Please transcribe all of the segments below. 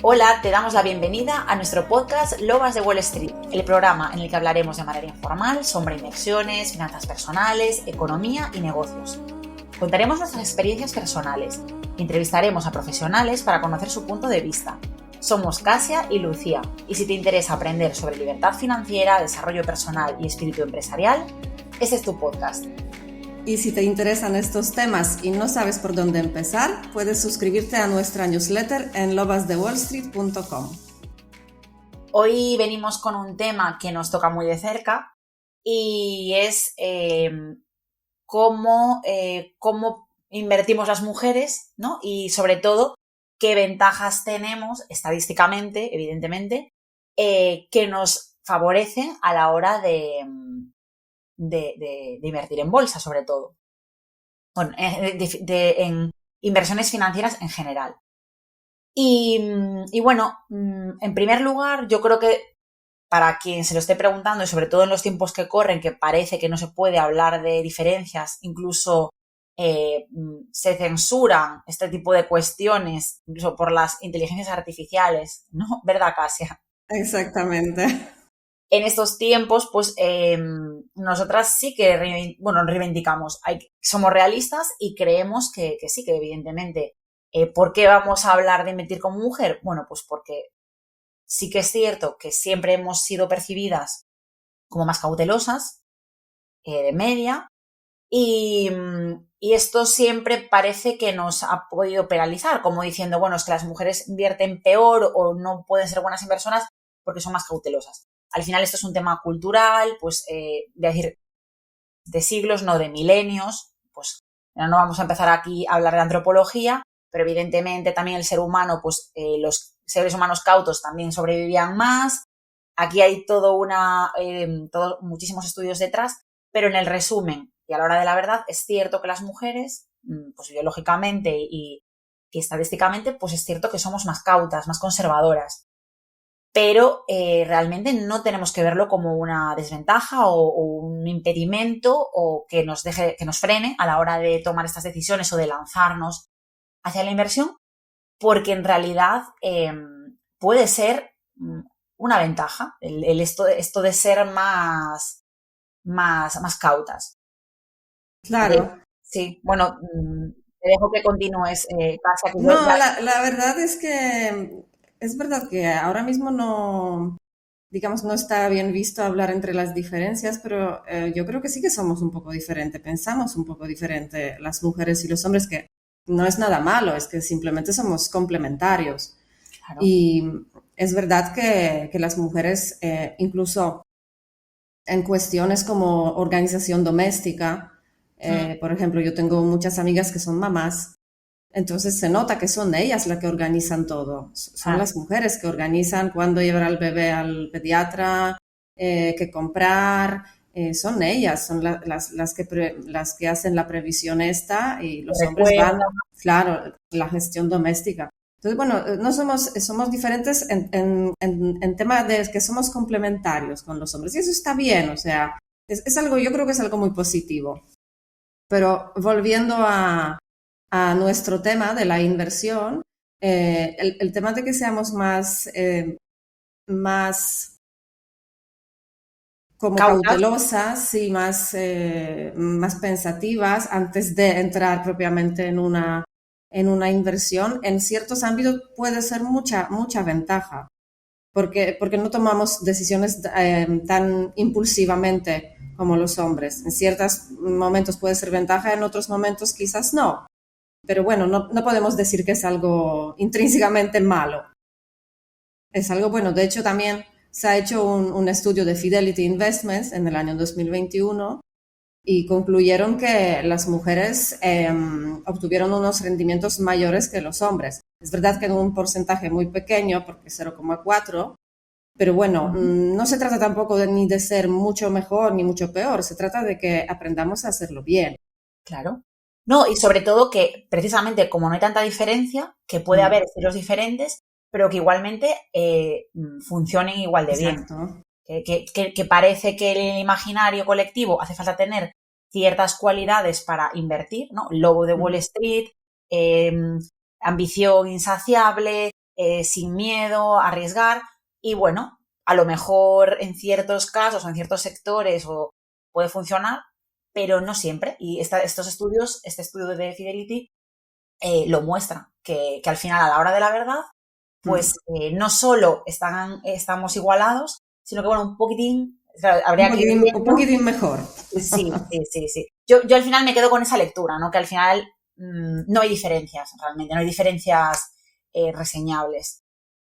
Hola, te damos la bienvenida a nuestro podcast Lobas de Wall Street, el programa en el que hablaremos de manera informal sobre inversiones, finanzas personales, economía y negocios. Contaremos nuestras experiencias personales, entrevistaremos a profesionales para conocer su punto de vista. Somos Casia y Lucía, y si te interesa aprender sobre libertad financiera, desarrollo personal y espíritu empresarial, este es tu podcast. Y si te interesan estos temas y no sabes por dónde empezar, puedes suscribirte a nuestra newsletter en lobasdewallstreet.com. Hoy venimos con un tema que nos toca muy de cerca y es cómo invertimos las mujeres, ¿no? Y sobre todo, qué ventajas tenemos estadísticamente, evidentemente, que nos favorecen a la hora de invertir en bolsa, sobre todo. Bueno, en inversiones financieras en general. Y bueno, en primer lugar, yo creo que para quien se lo esté preguntando, y sobre todo en los tiempos que corren, que parece que no se puede hablar de diferencias, incluso se censuran este tipo de cuestiones, incluso por las inteligencias artificiales, ¿no? ¿Verdad, Casia? Exactamente. En estos tiempos, pues nosotras sí que reivindicamos, somos realistas y creemos que sí, que evidentemente, ¿por qué vamos a hablar de invertir como mujer? Bueno, pues porque sí que es cierto que siempre hemos sido percibidas como más cautelosas, de media, y esto siempre parece que nos ha podido penalizar, como diciendo, bueno, es que las mujeres invierten peor o no pueden ser buenas inversoras porque son más cautelosas. Al final esto es un tema cultural, pues, de siglos, no de milenios, pues no vamos a empezar aquí a hablar de antropología, pero evidentemente también el ser humano, pues los seres humanos cautos también sobrevivían más. Aquí hay muchísimos estudios detrás, pero en el resumen y a la hora de la verdad es cierto que las mujeres, pues biológicamente y estadísticamente, pues es cierto que somos más cautas, más conservadoras. Pero realmente no tenemos que verlo como una desventaja o un impedimento o que nos frene a la hora de tomar estas decisiones o de lanzarnos hacia la inversión, porque en realidad puede ser una ventaja esto de ser más cautas. Claro. Sí, bueno, te dejo que continúes, Kasia. No, la verdad es que es verdad que ahora mismo no, digamos, no está bien visto hablar entre las diferencias, pero yo creo que sí que somos un poco diferentes, pensamos un poco diferente las mujeres y los hombres, que no es nada malo, es que simplemente somos complementarios. Claro. Y es verdad que las mujeres, incluso en cuestiones como organización doméstica, por ejemplo, yo tengo muchas amigas que son mamás, entonces se nota que son ellas las que organizan todo. Son las mujeres que organizan cuándo llevar al bebé al pediatra, qué comprar. Son ellas, son las que hacen la previsión esta, y los hombres van, claro, la gestión doméstica. Entonces, bueno, no somos diferentes en tema de que somos complementarios con los hombres. Y eso está bien, o sea, es algo, yo creo que es algo muy positivo. Pero volviendo a nuestro tema de la inversión, el tema de que seamos más como cautelosas y más pensativas antes de entrar propiamente en una inversión, en ciertos ámbitos puede ser mucha ventaja, porque no tomamos decisiones tan impulsivamente como los hombres. En ciertos momentos puede ser ventaja, en otros momentos quizás no. Pero bueno, no podemos decir que es algo intrínsecamente malo. Es algo bueno. De hecho, también se ha hecho un estudio de Fidelity Investments en el año 2021 y concluyeron que las mujeres obtuvieron unos rendimientos mayores que los hombres. Es verdad que en un porcentaje muy pequeño, porque 0,4, pero bueno, no se trata tampoco ni de ser mucho mejor ni mucho peor, se trata de que aprendamos a hacerlo bien. Claro. No, y sobre todo que precisamente como no hay tanta diferencia, que puede haber estilos diferentes, pero que igualmente funcionen igual de bien. Que parece que en el imaginario colectivo hace falta tener ciertas cualidades para invertir, ¿no? Lobo de Wall Street, ambición insaciable, sin miedo, a arriesgar y bueno, a lo mejor en ciertos casos o en ciertos sectores puede funcionar, pero no siempre. Y este estudio de Fidelity lo muestra, que al final, a la hora de la verdad, pues no solo estamos igualados, sino que, bueno, un poquitín, claro, habría que ir viendo. Un poquitín mejor. Sí. Yo al final me quedo con esa lectura, ¿no? Que al final no hay diferencias, realmente, no hay diferencias reseñables.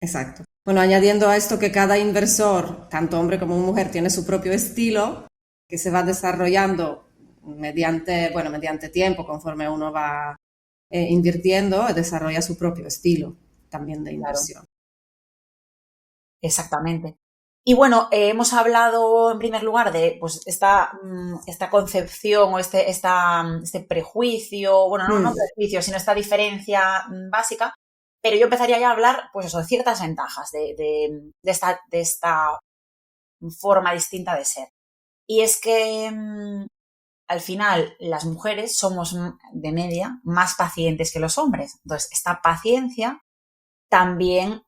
Exacto. Bueno, añadiendo a esto que cada inversor, tanto hombre como mujer, tiene su propio estilo, que se va desarrollando mediante tiempo, conforme uno va invirtiendo, desarrolla su propio estilo también de inversión. Claro. Exactamente. Y bueno, hemos hablado en primer lugar de pues esta concepción o este prejuicio, bueno, no prejuicio, sino esta diferencia básica, pero yo empezaría ya a hablar, pues eso, de ciertas ventajas de esta forma distinta de ser. Y es que al final las mujeres somos de media más pacientes que los hombres. Entonces, esta paciencia también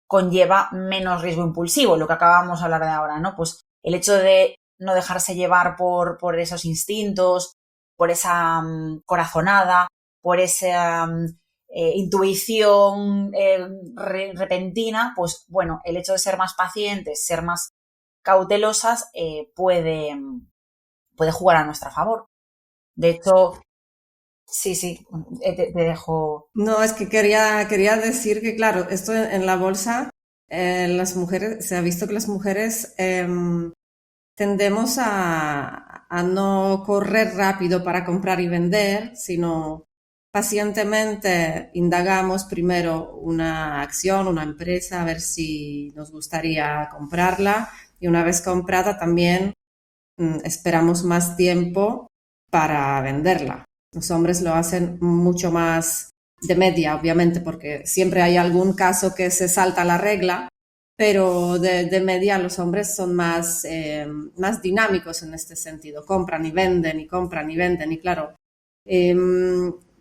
conlleva menos riesgo impulsivo, lo que acabamos de hablar de ahora, ¿no? Pues el hecho de no dejarse llevar por esos instintos, por esa corazonada, por esa intuición repentina, pues bueno, el hecho de ser más pacientes, ser más cautelosas, puede jugar a nuestro favor. De hecho, sí, te dejo. No, es que quería decir que, claro, esto en la bolsa, las mujeres, se ha visto que las mujeres tendemos a no correr rápido para comprar y vender, sino pacientemente indagamos primero una acción, una empresa, a ver si nos gustaría comprarla, y una vez comprada también esperamos más tiempo para venderla. Los hombres lo hacen mucho más de media, obviamente, porque siempre hay algún caso que se salta la regla, pero de media los hombres son más dinámicos en este sentido. Compran y venden y compran y venden. Y claro,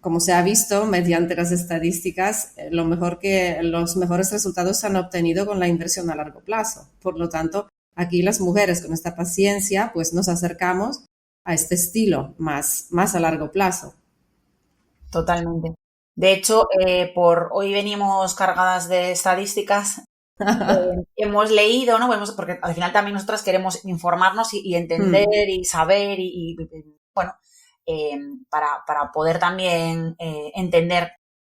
como se ha visto mediante las estadísticas, los mejores resultados se han obtenido con la inversión a largo plazo. Por lo tanto, aquí las mujeres con esta paciencia, pues nos acercamos a este estilo más a largo plazo. Totalmente. De hecho, por hoy venimos cargadas de estadísticas. Hemos leído, ¿no? Porque al final también nosotras queremos informarnos y entender y saber y bueno, para poder también entender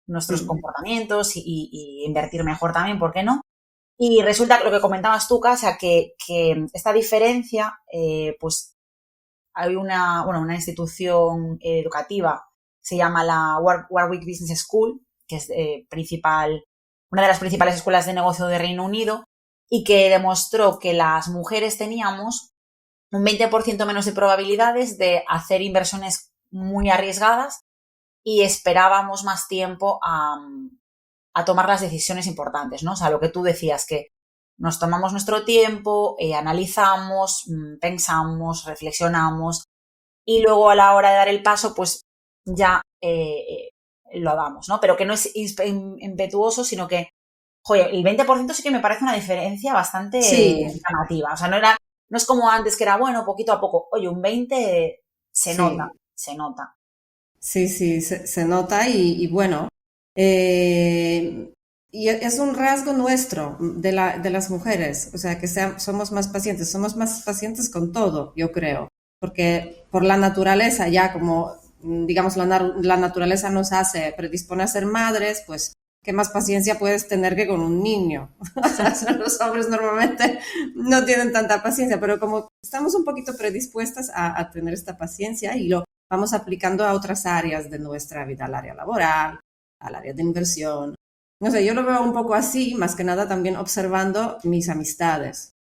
nuestros comportamientos y invertir mejor también, ¿por qué no? Y resulta que lo que comentabas tú, Kasia, que esta diferencia, pues hay una institución educativa, se llama la Warwick Business School, que es una de las principales escuelas de negocio de Reino Unido, y que demostró que las mujeres teníamos un 20% menos de probabilidades de hacer inversiones muy arriesgadas y esperábamos más tiempo a tomar las decisiones importantes, ¿no? O sea, lo que tú decías, que nos tomamos nuestro tiempo, analizamos, pensamos, reflexionamos y luego a la hora de dar el paso, pues ya lo damos, ¿no? Pero que no es impetuoso, sino que, joder, el 20% sí que me parece una diferencia bastante llamativa. O sea, no es como antes que era, bueno, poquito a poco. Oye, un 20 se nota. Sí, se nota y bueno, y es un rasgo nuestro de las mujeres, o sea, que somos más pacientes con todo, yo creo, porque por la naturaleza ya como, digamos, la naturaleza nos predispone a ser madres, pues, ¿qué más paciencia puedes tener que con un niño? O sea, los hombres normalmente no tienen tanta paciencia, pero como estamos un poquito predispuestas a tener esta paciencia y lo vamos aplicando a otras áreas de nuestra vida, al área laboral, al área de inversión. No sé, yo lo veo un poco así, más que nada también observando mis amistades,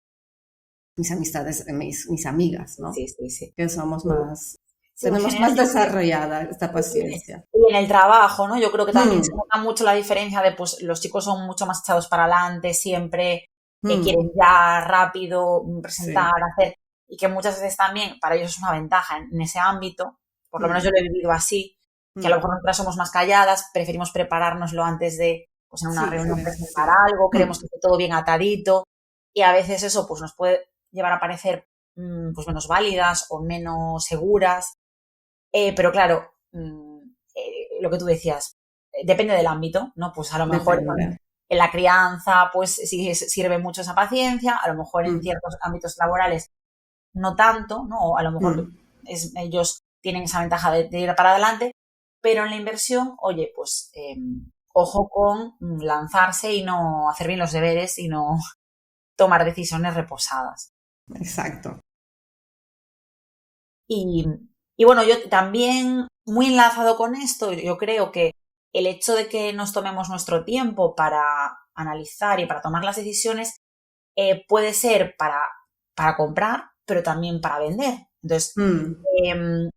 mis amigas, ¿no? Sí. Que somos tenemos más desarrollada esta paciencia. Y en el trabajo, ¿no? Yo creo que también se nota mucho la diferencia de, pues, los chicos son mucho más echados para adelante, siempre quieren ya rápido presentar, hacer, y que muchas veces también para ellos es una ventaja en ese ámbito, por lo menos yo lo he vivido así, que a lo mejor nosotras somos más calladas, preferimos preparárnoslo antes de pues en una Sí, reunión sí, presentar sí. algo, queremos que esté todo bien atadito y a veces eso pues nos puede llevar a parecer pues menos válidas o menos seguras. Pero claro, lo que tú decías, depende del ámbito, ¿no? Pues a lo mejor Depende. en la crianza, pues sí sirve mucho esa paciencia, a lo mejor en Mm, ciertos ámbitos laborales no tanto, ¿no? O a lo mejor mm. ellos tienen esa ventaja de ir para adelante, pero en la inversión, oye, pues ojo con lanzarse y no hacer bien los deberes y no tomar decisiones reposadas. Exacto. Y, y bueno, yo también, muy enlazado con esto, yo creo que el hecho de que nos tomemos nuestro tiempo para analizar y para tomar las decisiones puede ser para comprar, pero también para vender. Entonces, Mm, em,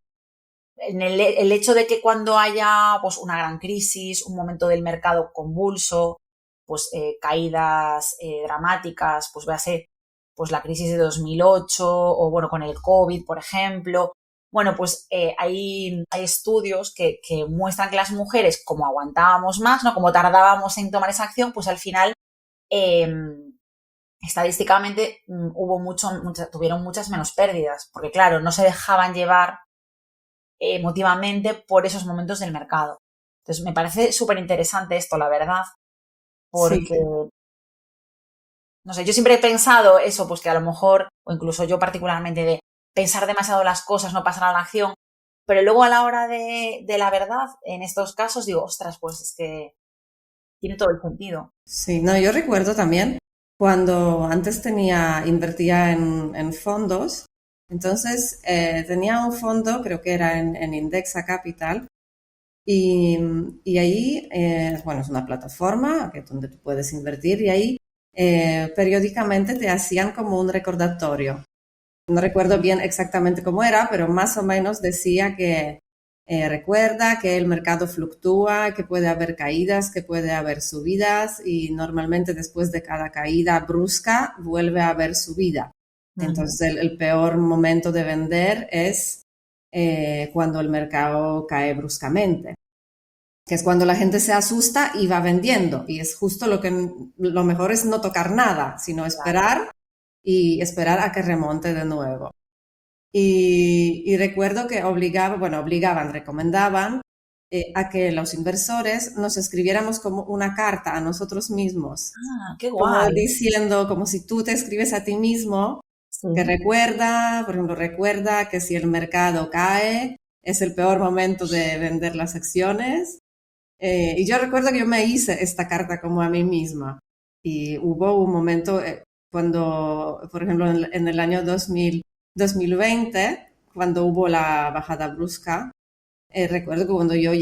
en el hecho de que cuando haya pues, una gran crisis, un momento del mercado convulso, pues caídas dramáticas, pues véase pues la crisis de 2008 o bueno, con el COVID, por ejemplo. Bueno, pues hay estudios que muestran que las mujeres, como aguantábamos más, ¿no? Como tardábamos en tomar esa acción, pues al final, eh, estadísticamente, tuvieron muchas menos pérdidas, porque claro, no se dejaban llevar emotivamente por esos momentos del mercado. Entonces, me parece súper interesante esto, la verdad, sí. porque, no sé, yo siempre he pensado eso, pues que a lo mejor, o incluso yo particularmente, de pensar demasiado las cosas, no pasar a la acción, pero luego a la hora de la verdad, en estos casos, digo, ostras, pues es que tiene todo el sentido. Sí, no, yo recuerdo también cuando antes invertía en fondos, entonces tenía un fondo, creo que era en Indexa Capital, y, y ahí, bueno, es una plataforma donde tú puedes invertir y ahí periódicamente te hacían como un recordatorio. No recuerdo bien exactamente cómo era, pero más o menos decía que recuerda que el mercado fluctúa, que puede haber caídas, que puede haber subidas y normalmente después de cada caída brusca vuelve a haber subida. Ujú. Entonces el peor momento de vender es cuando el mercado cae bruscamente, que es cuando la gente se asusta y va vendiendo. Y es justo lo mejor es no tocar nada, sino Claro. esperar y esperar a que remonte de nuevo. Y recuerdo que recomendaban a que los inversores nos escribiéramos como una carta a nosotros mismos, Ah, qué como guay. diciendo, como si tú te escribes a ti mismo, que Sí. recuerda, por ejemplo, recuerda que si el mercado cae, es el peor momento de vender las acciones. Y yo recuerdo que yo me hice esta carta como a mí misma. Y hubo un momento cuando, por ejemplo, en el año 2020, cuando hubo la bajada brusca, recuerdo que cuando yo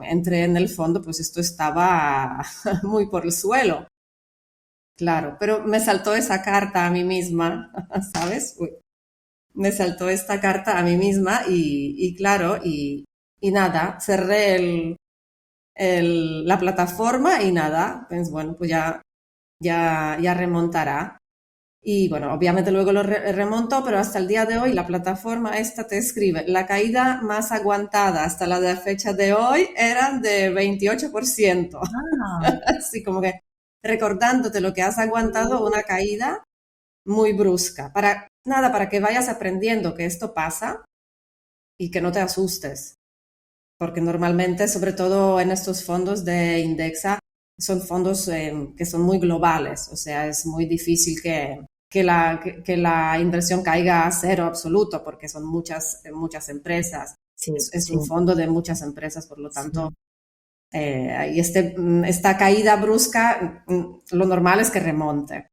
entré en el fondo, pues esto estaba muy por el suelo, claro, pero me saltó esa carta a mí misma, ¿sabes? Uy, me saltó esta carta a mí misma y claro, y nada, cerré la plataforma y nada, pues bueno, pues ya remontará. Y bueno, obviamente luego lo remontó, pero hasta el día de hoy la plataforma esta te escribe, la caída más aguantada hasta la de fecha de hoy eran de 28%. Ah, Así como que recordándote lo que has aguantado una caída muy brusca. Para nada, para que vayas aprendiendo que esto pasa y que no te asustes. Porque normalmente, sobre todo en estos fondos de Indexa, son fondos que son muy globales, o sea, es muy difícil que la inversión caiga a cero absoluto, porque son muchas empresas. sí, Es sí, un fondo de muchas empresas, por lo tanto, sí. y esta caída brusca, lo normal es que remonte.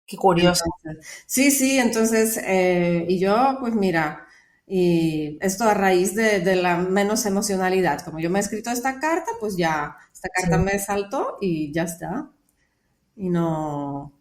Qué curioso. Entonces, sí, sí, entonces, y yo, pues mira, y esto a raíz de la menos emocionalidad. Como yo me he escrito esta carta, pues ya, esta Sí. carta me saltó y ya está. Y no,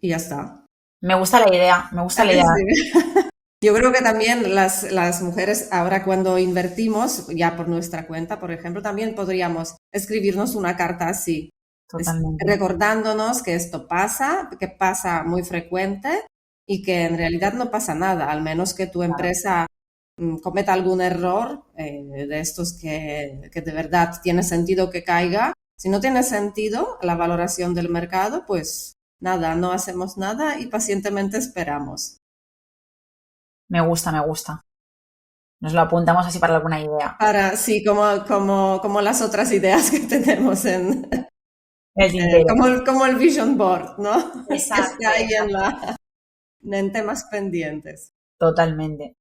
y ya está. Me gusta la idea, me gusta ¿A la que idea. sí? Yo creo que también las mujeres, ahora cuando invertimos, ya por nuestra cuenta, por ejemplo, también podríamos escribirnos una carta así, Totalmente. recordándonos que esto pasa, que pasa muy frecuente y que en realidad no pasa nada, al menos que tu Claro. empresa cometa algún error de estos que de verdad tiene sentido que caiga, Si no tiene sentido la valoración del mercado, pues nada, no hacemos nada y pacientemente esperamos. Me gusta, me gusta. Nos lo apuntamos así para alguna idea. Sí, como las otras ideas que tenemos El tintero. como el Vision Board, ¿no? Que Exacto, está ahí exacto. en temas pendientes. Totalmente.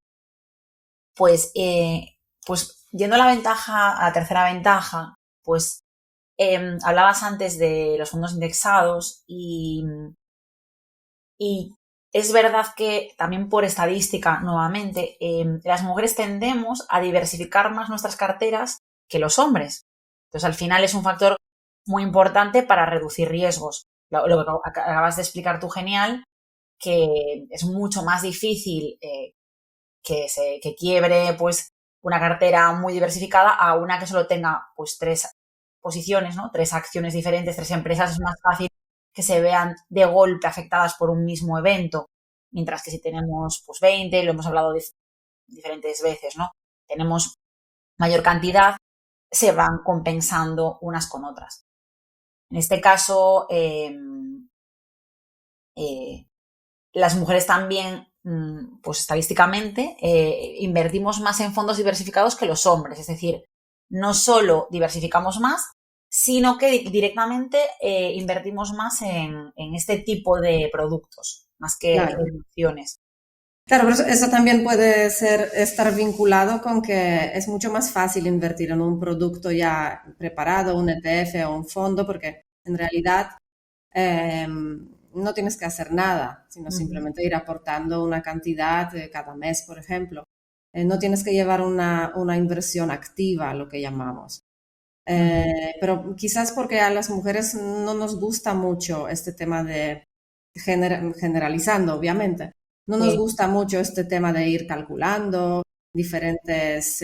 Pues, pues yendo a la tercera ventaja, pues hablabas antes de los fondos indexados y es verdad que también por estadística, nuevamente, las mujeres tendemos a diversificar más nuestras carteras que los hombres. Entonces, al final es un factor muy importante para reducir riesgos. Lo que acabas de explicar tú genial, que es mucho más difícil que quiebre pues una cartera muy diversificada a una que solo tenga pues 3 posiciones, ¿no? 3 acciones diferentes, 3 empresas. Es más fácil que se vean de golpe afectadas por un mismo evento, mientras que si tenemos pues 20, lo hemos hablado diferentes veces, ¿no? Tenemos mayor cantidad, se van compensando unas con otras. En este caso, las mujeres también, pues estadísticamente, invertimos más en fondos diversificados que los hombres. Es decir, no solo diversificamos más, sino que directamente invertimos más en este tipo de productos, más que Claro. en opciones. Claro, pero eso también puede estar vinculado con que es mucho más fácil invertir en un producto ya preparado, un ETF o un fondo, porque en realidad no tienes que hacer nada, sino Uh-huh. simplemente ir aportando una cantidad cada mes, por ejemplo. No tienes que llevar una inversión activa, lo que llamamos. Uh-huh. Pero quizás porque a las mujeres no nos gusta mucho este tema de generalizando, obviamente. No nos Sí, gusta mucho este tema de ir calculando diferentes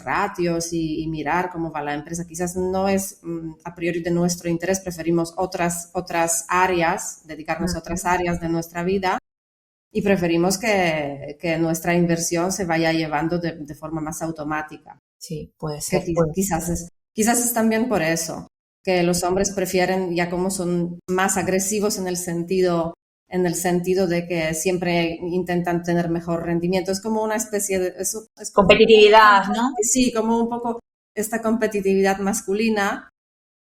ratios y mirar cómo va la empresa. Quizás no es a priori de nuestro interés, preferimos otras áreas, dedicarnos a otras uh-huh. áreas de nuestra vida y preferimos que nuestra inversión se vaya llevando de forma más automática. Sí, puede Que ser, puede ser. quizás es también por eso, que los hombres prefieren, ya como son más agresivos en el sentido de que siempre intentan tener mejor rendimiento. Es como una especie de, es como Competitividad, ¿no? sí, como un poco esta competitividad masculina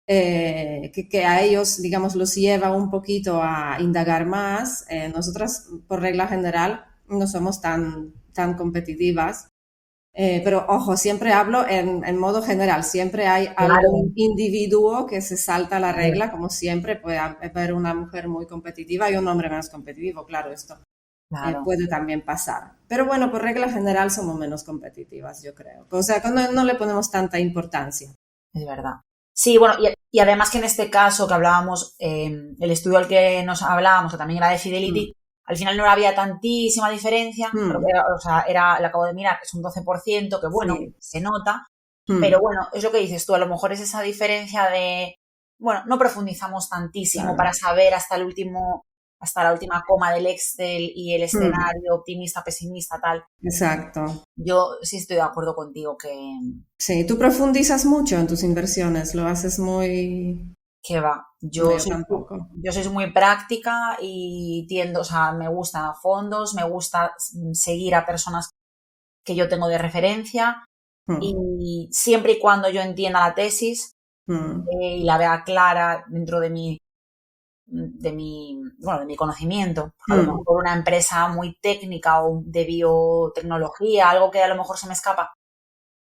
que a ellos, digamos, los lleva un poquito a indagar más. Nosotras, por regla general, no somos tan competitivas. Pero ojo, siempre hablo en modo general, siempre hay Claro, algún individuo que se salta la claro, regla, como siempre puede haber una mujer muy competitiva y un hombre menos competitivo, claro, esto claro, puede también pasar. Pero bueno, por regla general somos menos competitivas, yo creo. O sea, que no le ponemos tanta importancia. es verdad. Sí, bueno, y además que en este caso que hablábamos, el estudio al que nos hablábamos, que también era de Mm, Fidelity, al final no había tantísima diferencia, creo que mm, era, o sea, lo acabo de mirar, que es un 12%, que bueno, sí. se nota, pero Mm, bueno, es lo que dices tú, a lo mejor es esa diferencia de, bueno, no profundizamos tantísimo para claro. saber hasta la última coma del Excel y el Mm, escenario optimista, pesimista, tal. exacto. Yo sí estoy de acuerdo contigo Sí, tú profundizas mucho en tus inversiones, lo haces muy... que va. No, yo tampoco. Yo soy muy práctica y tiendo, o sea, me gustan fondos, me gusta seguir a personas que yo tengo de referencia Mm, y siempre y cuando yo entienda la tesis mm, y la vea clara dentro de mi conocimiento. A lo mm. mejor una empresa muy técnica o de biotecnología, algo que a lo mejor se me escapa,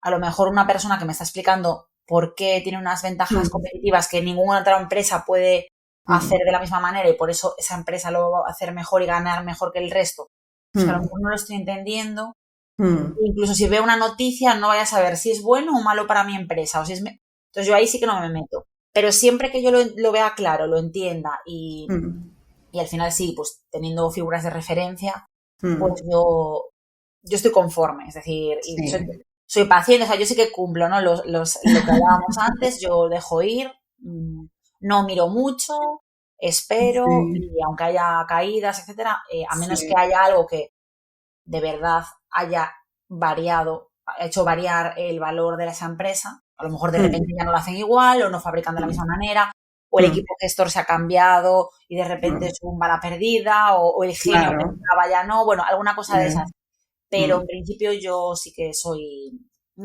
a lo mejor una persona que me está explicando por qué tiene unas ventajas Mm, competitivas que ninguna otra empresa puede hacer mm, de la misma manera y por eso esa empresa lo va a hacer mejor y ganar mejor que el resto, pues que a lo mm, mejor no lo estoy entendiendo. mm, Incluso si veo una noticia, no vaya a saber si es bueno o malo para mi empresa. O si es Entonces yo ahí sí que no me meto. Pero siempre que yo lo vea claro, lo entienda mm, y al final sí, pues teniendo figuras de referencia, pues mm. yo estoy conforme, es decir, y Sí, soy paciente, o sea, yo sí que cumplo, ¿no? Lo que hablábamos antes, yo dejo ir, no miro mucho, espero, sí, y aunque haya caídas, etcétera, a menos que sí. haya algo que de verdad haya hecho variar el valor de esa empresa, a lo mejor de repente ya no lo hacen igual o no fabrican de la misma manera, o el equipo gestor se ha cambiado y de repente es un bala perdida, o el genio que estaba ya no, bueno, alguna cosa de esas. Pero en principio yo sí que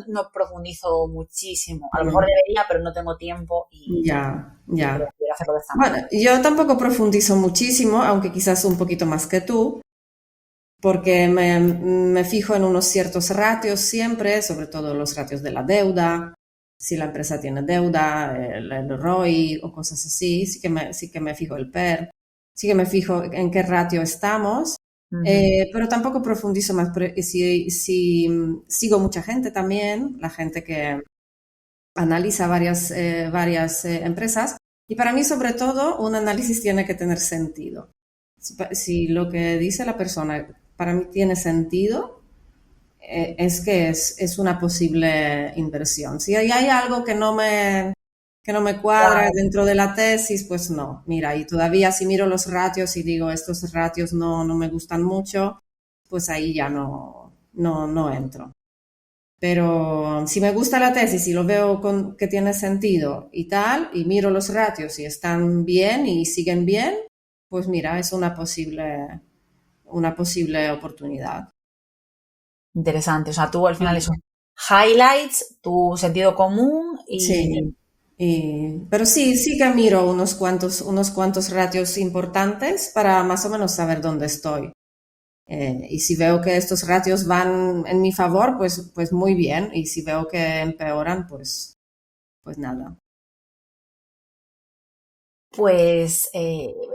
no profundizo muchísimo. A lo mejor debería, pero no tengo tiempo y prefiero hacerlo de esta manera. Bueno, yo tampoco profundizo muchísimo, aunque quizás un poquito más que tú, porque me fijo en unos ciertos ratios siempre, sobre todo los ratios de la deuda, si la empresa tiene deuda, el ROI o cosas así, sí que me fijo el PER, sí que me fijo en qué ratio estamos. Pero tampoco profundizo más. Si sigo mucha gente también, la gente que analiza varias empresas, y para mí sobre todo un análisis tiene que tener sentido. Si lo que dice la persona para mí tiene sentido, es que es una posible inversión. Si hay algo que no me cuadra dentro de la tesis, pues no. Mira, y todavía si miro los ratios y digo, estos ratios no me gustan mucho, pues ahí ya no entro. Pero si me gusta la tesis y lo veo que tiene sentido y tal, y miro los ratios y están bien y siguen bien, pues mira, es una posible oportunidad. Interesante. O sea, tú al final son highlights, tu sentido común y... Sí. Pero sí que miro unos cuantos ratios importantes para más o menos saber dónde estoy. Y si veo que estos ratios van en mi favor, pues muy bien. Y si veo que empeoran, pues nada. Pues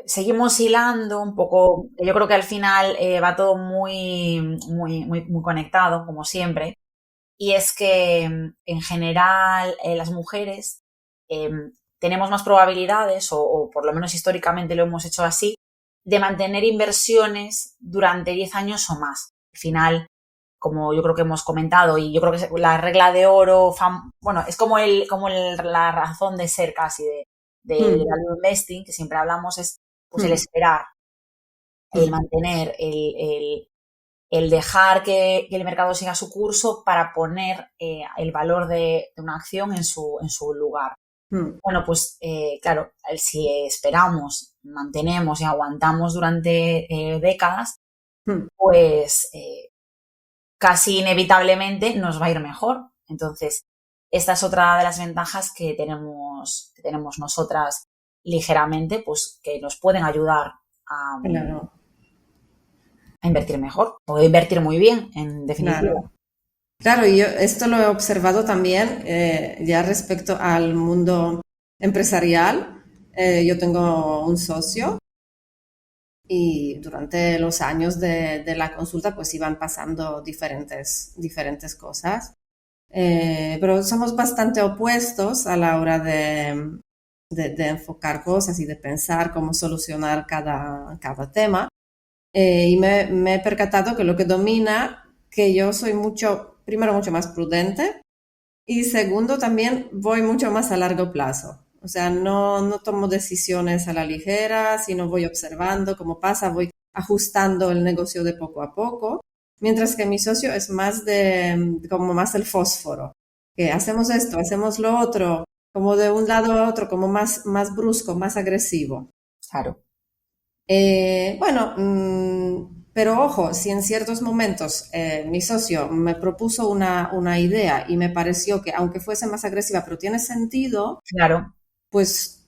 seguimos hilando un poco. Yo creo que al final va todo muy, muy, muy, muy conectado, como siempre. Y es que en general las mujeres tenemos más probabilidades, o por lo menos históricamente lo hemos hecho así, de mantener inversiones durante 10 años o más. Al final, como yo creo que hemos comentado, y yo creo que la regla de oro, bueno, es como la razón de ser casi de value investing, que siempre hablamos, es pues el esperar, el mantener, el dejar que el mercado siga su curso para poner el valor de una acción en su lugar. Bueno, pues claro, si esperamos, mantenemos y aguantamos durante décadas, pues casi inevitablemente nos va a ir mejor. Entonces, esta es otra de las ventajas que tenemos nosotras ligeramente, pues que nos pueden ayudar a invertir mejor o invertir muy bien, en definitiva. Claro, y yo esto lo he observado también ya respecto al mundo empresarial. Yo tengo un socio y durante los años de la consulta pues iban pasando diferentes cosas. Pero somos bastante opuestos a la hora de enfocar cosas y de pensar cómo solucionar cada tema. Y me he percatado que lo que domina, que yo soy primero mucho más prudente y segundo también voy mucho más a largo plazo. O sea, no tomo decisiones a la ligera, sino voy observando cómo pasa, voy ajustando el negocio de poco a poco, mientras que mi socio es más como más el fósforo, que hacemos esto, hacemos lo otro, como de un lado a otro, como más brusco, más agresivo. Claro. Bueno, pero ojo, si en ciertos momentos mi socio me propuso una idea y me pareció que aunque fuese más agresiva, pero tiene sentido, claro, pues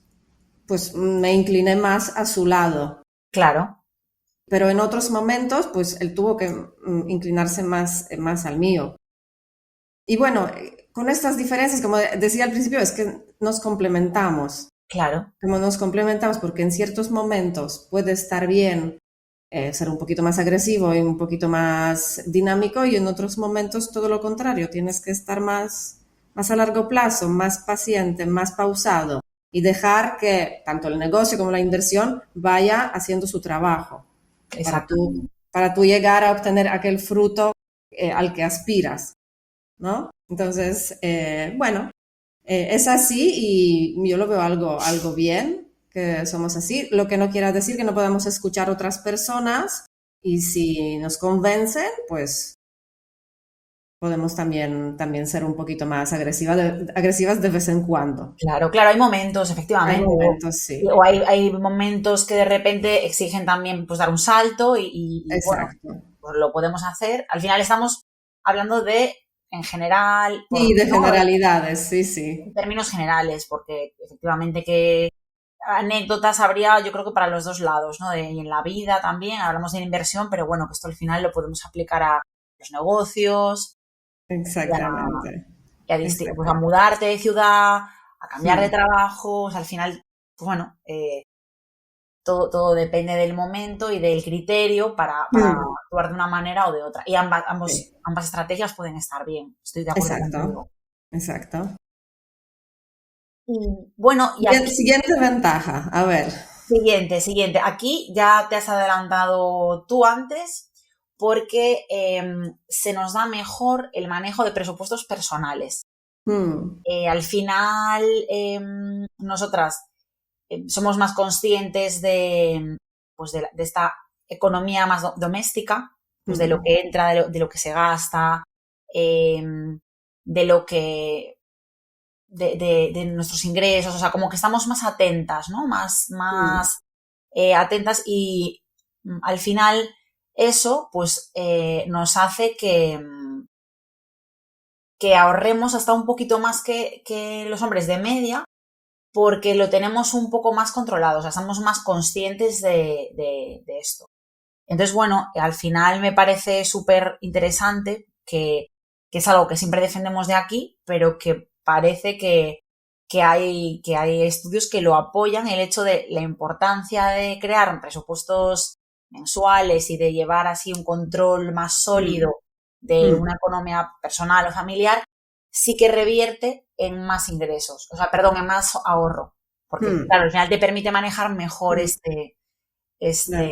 me incliné más a su lado. Claro. Pero en otros momentos, pues él tuvo que inclinarse más al mío. Y bueno, con estas diferencias, como decía al principio, es que nos complementamos. Claro. Como nos complementamos, porque en ciertos momentos puede estar bien ser un poquito más agresivo y un poquito más dinámico, y en otros momentos todo lo contrario, tienes que estar más a largo plazo, más paciente, más pausado y dejar que tanto el negocio como la inversión vaya haciendo su trabajo para tú llegar a obtener aquel fruto al que aspiras, ¿no? Entonces, bueno, es así y yo lo veo algo bien, que somos así, lo que no quiere decir que no podamos escuchar otras personas y si nos convencen, pues podemos también ser un poquito más agresivas de vez en cuando. Claro, claro, hay momentos, Hay efectivamente, momentos, sí. o hay momentos que de repente exigen también pues dar un salto bueno, Exacto. pues lo podemos hacer. Al final estamos hablando de, en general, Sí, de ¿no? generalidades, sí, En sí. términos generales, porque efectivamente que anécdotas habría, yo creo que para los dos lados, ¿no? Y en la vida también, hablamos de inversión, pero bueno, que esto al final lo podemos aplicar a los negocios y Exactamente. pues a Exactamente. mudarte de ciudad, a cambiar de Hmm. trabajo, o sea, al final, pues bueno, todo depende del momento y del criterio para Hmm. actuar de una manera o de otra. Y Sí, ambas estrategias pueden estar bien, estoy de acuerdo exacto, contigo. exacto. Y bueno, y aquí, Siguiente ventaja, a ver. siguiente. Aquí ya te has adelantado tú antes porque se nos da mejor el manejo de presupuestos personales. Hmm. Al final, nosotras somos más conscientes pues de esta economía más doméstica, pues de lo Hmm. que entra, de lo que se gasta, eh, de lo que de nuestros ingresos, o sea, como que estamos más atentas, ¿no? Hmm. Más atentas y al final eso pues nos hace que ahorremos hasta un poquito más que los hombres de media porque lo tenemos un poco más controlado, o sea, estamos más conscientes de esto. Entonces, bueno, al final me parece súper interesante que es algo que siempre defendemos de aquí, pero que parece que hay estudios que lo apoyan, el hecho de la importancia de crear presupuestos mensuales y de llevar así un control más Hmm. sólido de Hmm. una economía personal o familiar, sí que revierte en más ingresos, o sea, perdón, en más ahorro, porque Hmm. claro, al final te permite manejar mejor Hmm. este, Claro.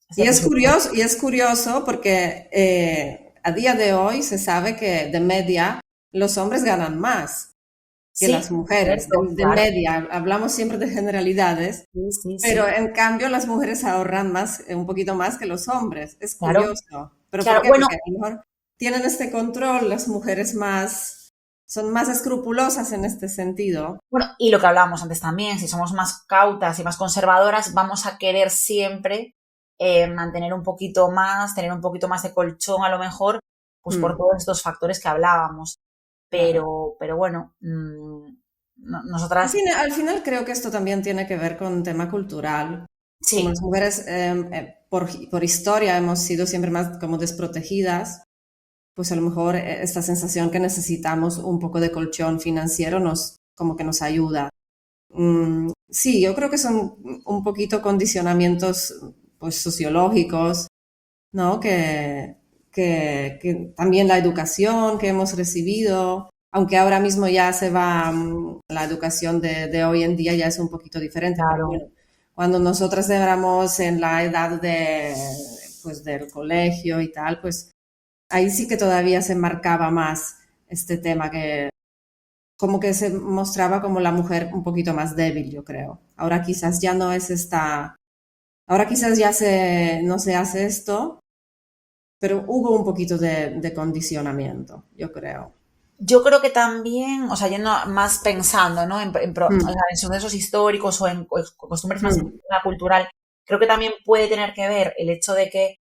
este presupuesto. Y es curioso porque a día de hoy se sabe que de media los hombres ganan más que Sí, las mujeres. cierto, De claro. media, hablamos siempre de generalidades, Sí, sí, pero sí. en cambio las mujeres ahorran más, un poquito más que los hombres. Es Claro, curioso. ¿Pero por claro. qué? Bueno, Porque a lo mejor tienen este control, las mujeres son más escrupulosas en este sentido. bueno, y lo que hablábamos antes también, si somos más cautas y más conservadoras, vamos a querer siempre mantener un poquito más, tener un poquito más de colchón a lo mejor, pues por Mm, todos estos factores que hablábamos. claro. Pero bueno, nosotras Al final creo que esto también tiene que ver con un tema cultural. Como sí, las mujeres, por historia, hemos sido siempre más como desprotegidas, pues a lo mejor esta sensación que necesitamos un poco de colchón financiero como que nos ayuda. Sí, yo creo que son un poquito condicionamientos pues sociológicos, ¿no? Que también la educación que hemos recibido, aunque ahora mismo ya se va, la educación de hoy en día ya es un poquito diferente, pero claro. bueno, cuando nosotras éramos en la edad pues del colegio y tal, pues ahí sí que todavía se marcaba más este tema que como que se mostraba como la mujer un poquito más débil, yo creo. Ahora quizás ya no es ahora quizás no se hace esto, pero hubo un poquito de condicionamiento, yo creo. Yo creo que también, o sea, yendo más pensando, ¿no? O sea, Mm, en sucesos históricos o en costumbres más mm, cultural, creo que también puede tener que ver el hecho de que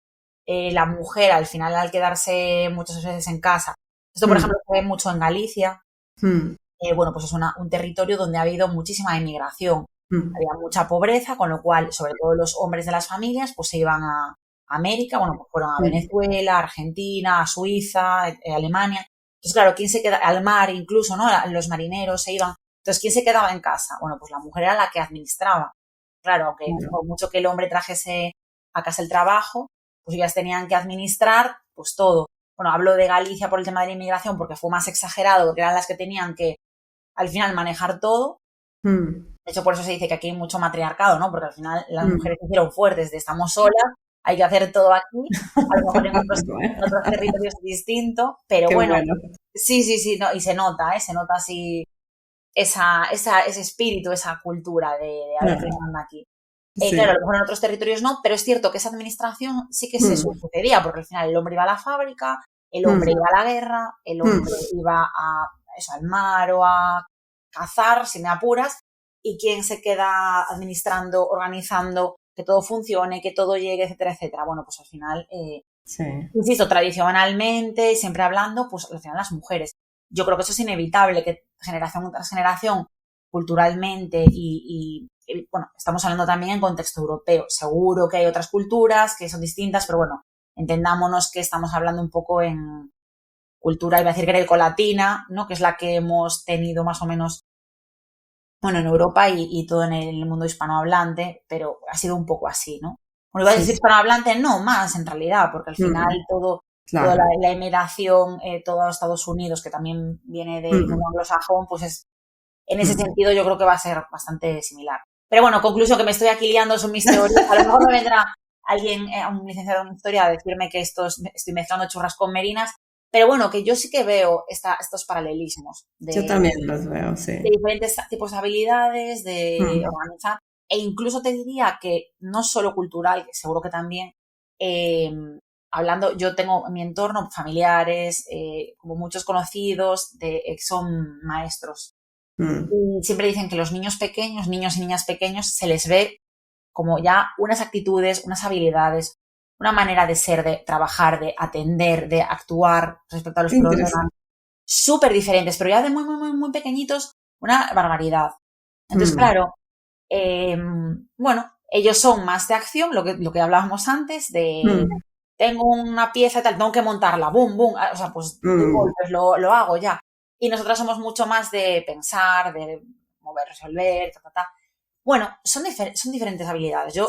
la mujer al final al quedarse muchas veces en casa. Esto, por ejemplo, mm, se ve mucho en Galicia. mm, Bueno, pues es un territorio donde ha habido muchísima inmigración. mm, Había mucha pobreza, con lo cual, sobre todo los hombres de las familias, pues se iban a América, bueno, pues fueron a mm, Venezuela, Argentina, a Suiza, Alemania. Entonces, claro, ¿quién se queda? Al mar incluso, ¿no? Los marineros se iban. Entonces, ¿quién se quedaba en casa? Bueno, pues la mujer era la que administraba. Claro, aunque claro. por mucho que el hombre trajese a casa el trabajo, pues ellas tenían que administrar, pues todo. Bueno, hablo de Galicia por el tema de la inmigración porque fue más exagerado, porque eran las que tenían que al final manejar todo. Mm, De hecho, por eso se dice que aquí hay mucho matriarcado, ¿no? Porque al final las mm. mujeres se hicieron fuertes de estamos solas, hay que hacer todo aquí. A lo mejor en Bueno, otros territorios es distinto, pero qué bueno, bueno. sí, sí, sí, no, y se nota así ese espíritu, esa cultura de a ver quién Ah, manda aquí. Claro, a lo sí. mejor en otros territorios no, pero es cierto que esa administración sí que se Mm, sucedía, porque al final el hombre iba a la fábrica, El hombre iba a la guerra, el hombre iba al mar o a cazar, si me apuras, y quién se queda administrando, organizando, que todo funcione, que todo llegue, etcétera, etcétera. Bueno, pues al final, insisto, tradicionalmente, siempre hablando, pues al final las mujeres. Yo creo que eso es inevitable, que generación tras generación, culturalmente y bueno, estamos hablando también en contexto europeo. Seguro que hay otras culturas que son distintas, pero bueno, entendámonos que estamos hablando un poco en cultura, iba a decir greco-latina, ¿no? Que es la que hemos tenido más o menos, bueno, en Europa y todo en el mundo hispanohablante, pero ha sido un poco así, ¿no? Bueno, iba a decir hispanohablante, no, más en realidad, porque al final toda la emigración, todo Estados Unidos, que también viene del mundo anglosajón, pues es, en ese sentido yo creo que va a ser bastante similar. Pero bueno, conclusión, que me estoy aquí liando, son mis teorías. A lo mejor me vendrá alguien, un licenciado en historia, a decirme que estoy mezclando churras con merinas. Pero bueno, que yo sí que veo estos paralelismos. Yo también los veo, sí. De diferentes tipos de habilidades, de organizar. E incluso te diría que no solo cultural, que seguro que también, hablando, yo tengo en mi entorno familiares, como muchos conocidos, que son maestros. Y siempre dicen que los niños pequeños, niños y niñas pequeños, se les ve como ya unas actitudes, unas habilidades, una manera de ser, de trabajar, de atender, de actuar respecto a los problemas súper diferentes, pero ya de muy, muy, muy, muy pequeñitos, una barbaridad. Entonces, claro, bueno, ellos son más de acción, lo que hablábamos antes, de tengo una pieza y tal, tengo que montarla, boom, boom, o sea, pues de golpes lo hago ya. Y nosotras somos mucho más de pensar, de mover, resolver, ta. Bueno, son diferentes habilidades. Yo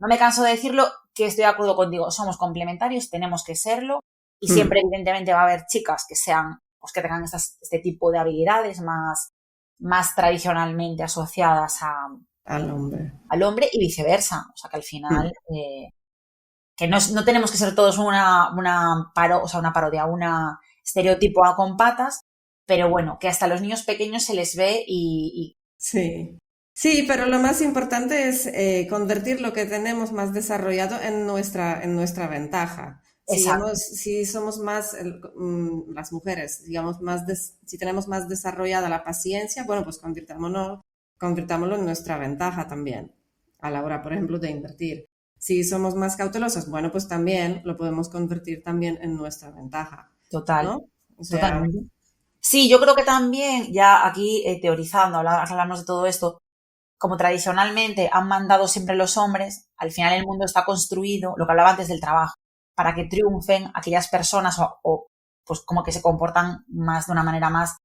no me canso de decirlo, que estoy de acuerdo contigo. Somos complementarios, tenemos que serlo. Y siempre, evidentemente, va a haber chicas que sean, pues que tengan este tipo de habilidades más tradicionalmente asociadas al hombre y viceversa. O sea, que al final, que no tenemos que ser todos una parodia, una estereotipo con patas, pero bueno, que hasta los niños pequeños se les ve y... Sí, pero lo más importante es convertir lo que tenemos más desarrollado en nuestra ventaja. Si somos más, las mujeres, digamos, si tenemos más desarrollada la paciencia, bueno, pues convirtámoslo en nuestra ventaja también, a la hora, por ejemplo, de invertir. Si somos más cautelosas, bueno, pues también lo podemos convertir también en nuestra ventaja. Total, ¿no? Totalmente. Sí, yo creo que también, ya aquí teorizando, hablamos de todo esto, como tradicionalmente han mandado siempre los hombres, al final el mundo está construido, lo que hablaba antes del trabajo, para que triunfen aquellas personas o pues como que se comportan más de una manera más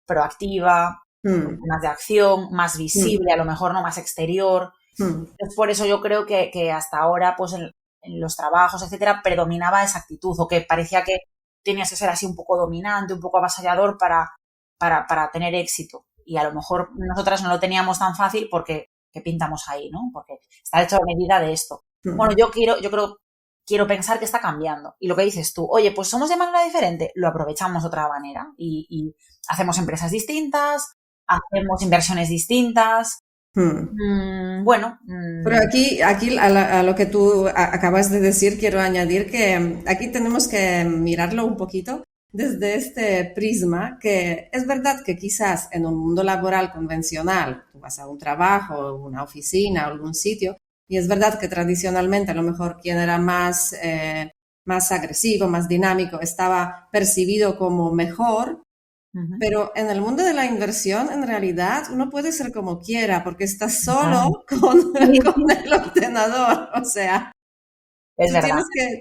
proactiva, más de acción, más visible, a lo mejor no más exterior. Entonces, por eso yo creo que hasta ahora, pues en los trabajos, etcétera, predominaba esa actitud, o que parecía que tenías que ser así un poco dominante, un poco avasallador para tener éxito. Y a lo mejor nosotras no lo teníamos tan fácil porque pintamos ahí, ¿no? Porque está hecho a medida de esto. Bueno, yo quiero pensar que está cambiando. Y lo que dices tú, oye, pues somos de manera diferente, lo aprovechamos de otra manera y hacemos empresas distintas, hacemos inversiones distintas. Bueno. Pero aquí a lo que tú acabas de decir, quiero añadir que aquí tenemos que mirarlo un poquito desde este prisma, que es verdad que quizás en un mundo laboral convencional, tú vas a un trabajo, una oficina, algún sitio, y es verdad que tradicionalmente a lo mejor quien era más agresivo, más dinámico, estaba percibido como mejor. Pero en el mundo de la inversión, en realidad, uno puede ser como quiera, porque estás solo con el ordenador. O sea,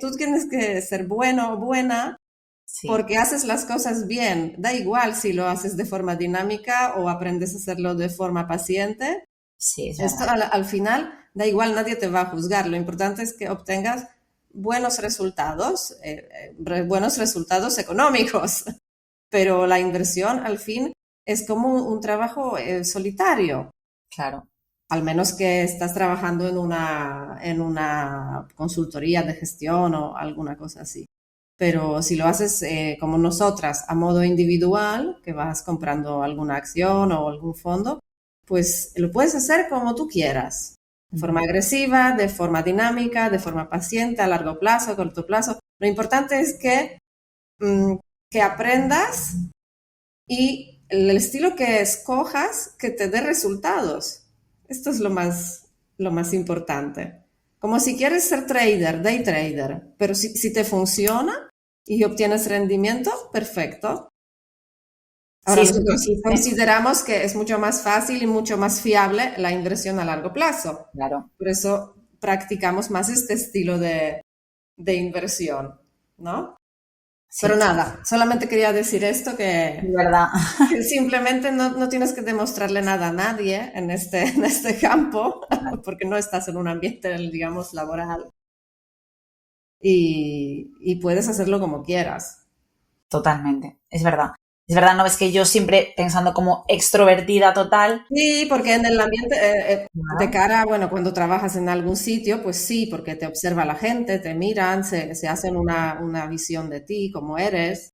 tú tienes que ser bueno o buena porque haces las cosas bien. Da igual si lo haces de forma dinámica o aprendes a hacerlo de forma paciente. Esto al final, da igual, nadie te va a juzgar. Lo importante es que obtengas buenos resultados económicos. Pero la inversión, al fin, es como un trabajo solitario. Claro. Al menos que estás trabajando en una consultoría de gestión o alguna cosa así. Pero si lo haces como nosotras, a modo individual, que vas comprando alguna acción o algún fondo, pues lo puedes hacer como tú quieras. De forma agresiva, de forma dinámica, de forma paciente, a largo plazo, a corto plazo. Lo importante es que que aprendas y el estilo que escojas que te dé resultados. Esto es lo más importante. Como si quieres ser trader, day trader, pero si te funciona y obtienes rendimiento, perfecto. Ahora Sí, sí, nosotros sí, sí, consideramos que es mucho más fácil y mucho más fiable la inversión a largo plazo. claro. Por eso practicamos más este estilo de inversión, ¿no? Pero Sí, nada, solamente quería decir esto es verdad. que simplemente no tienes que demostrarle nada a nadie en este campo, porque no estás en un ambiente, digamos, laboral y puedes hacerlo como quieras. Totalmente, es verdad. Es verdad, no ves que yo siempre pensando como extrovertida total. Sí, porque en el ambiente, de Claro, cara, bueno, cuando trabajas en algún sitio, pues sí, porque te observa la gente, te miran, se hacen una visión de ti, cómo eres,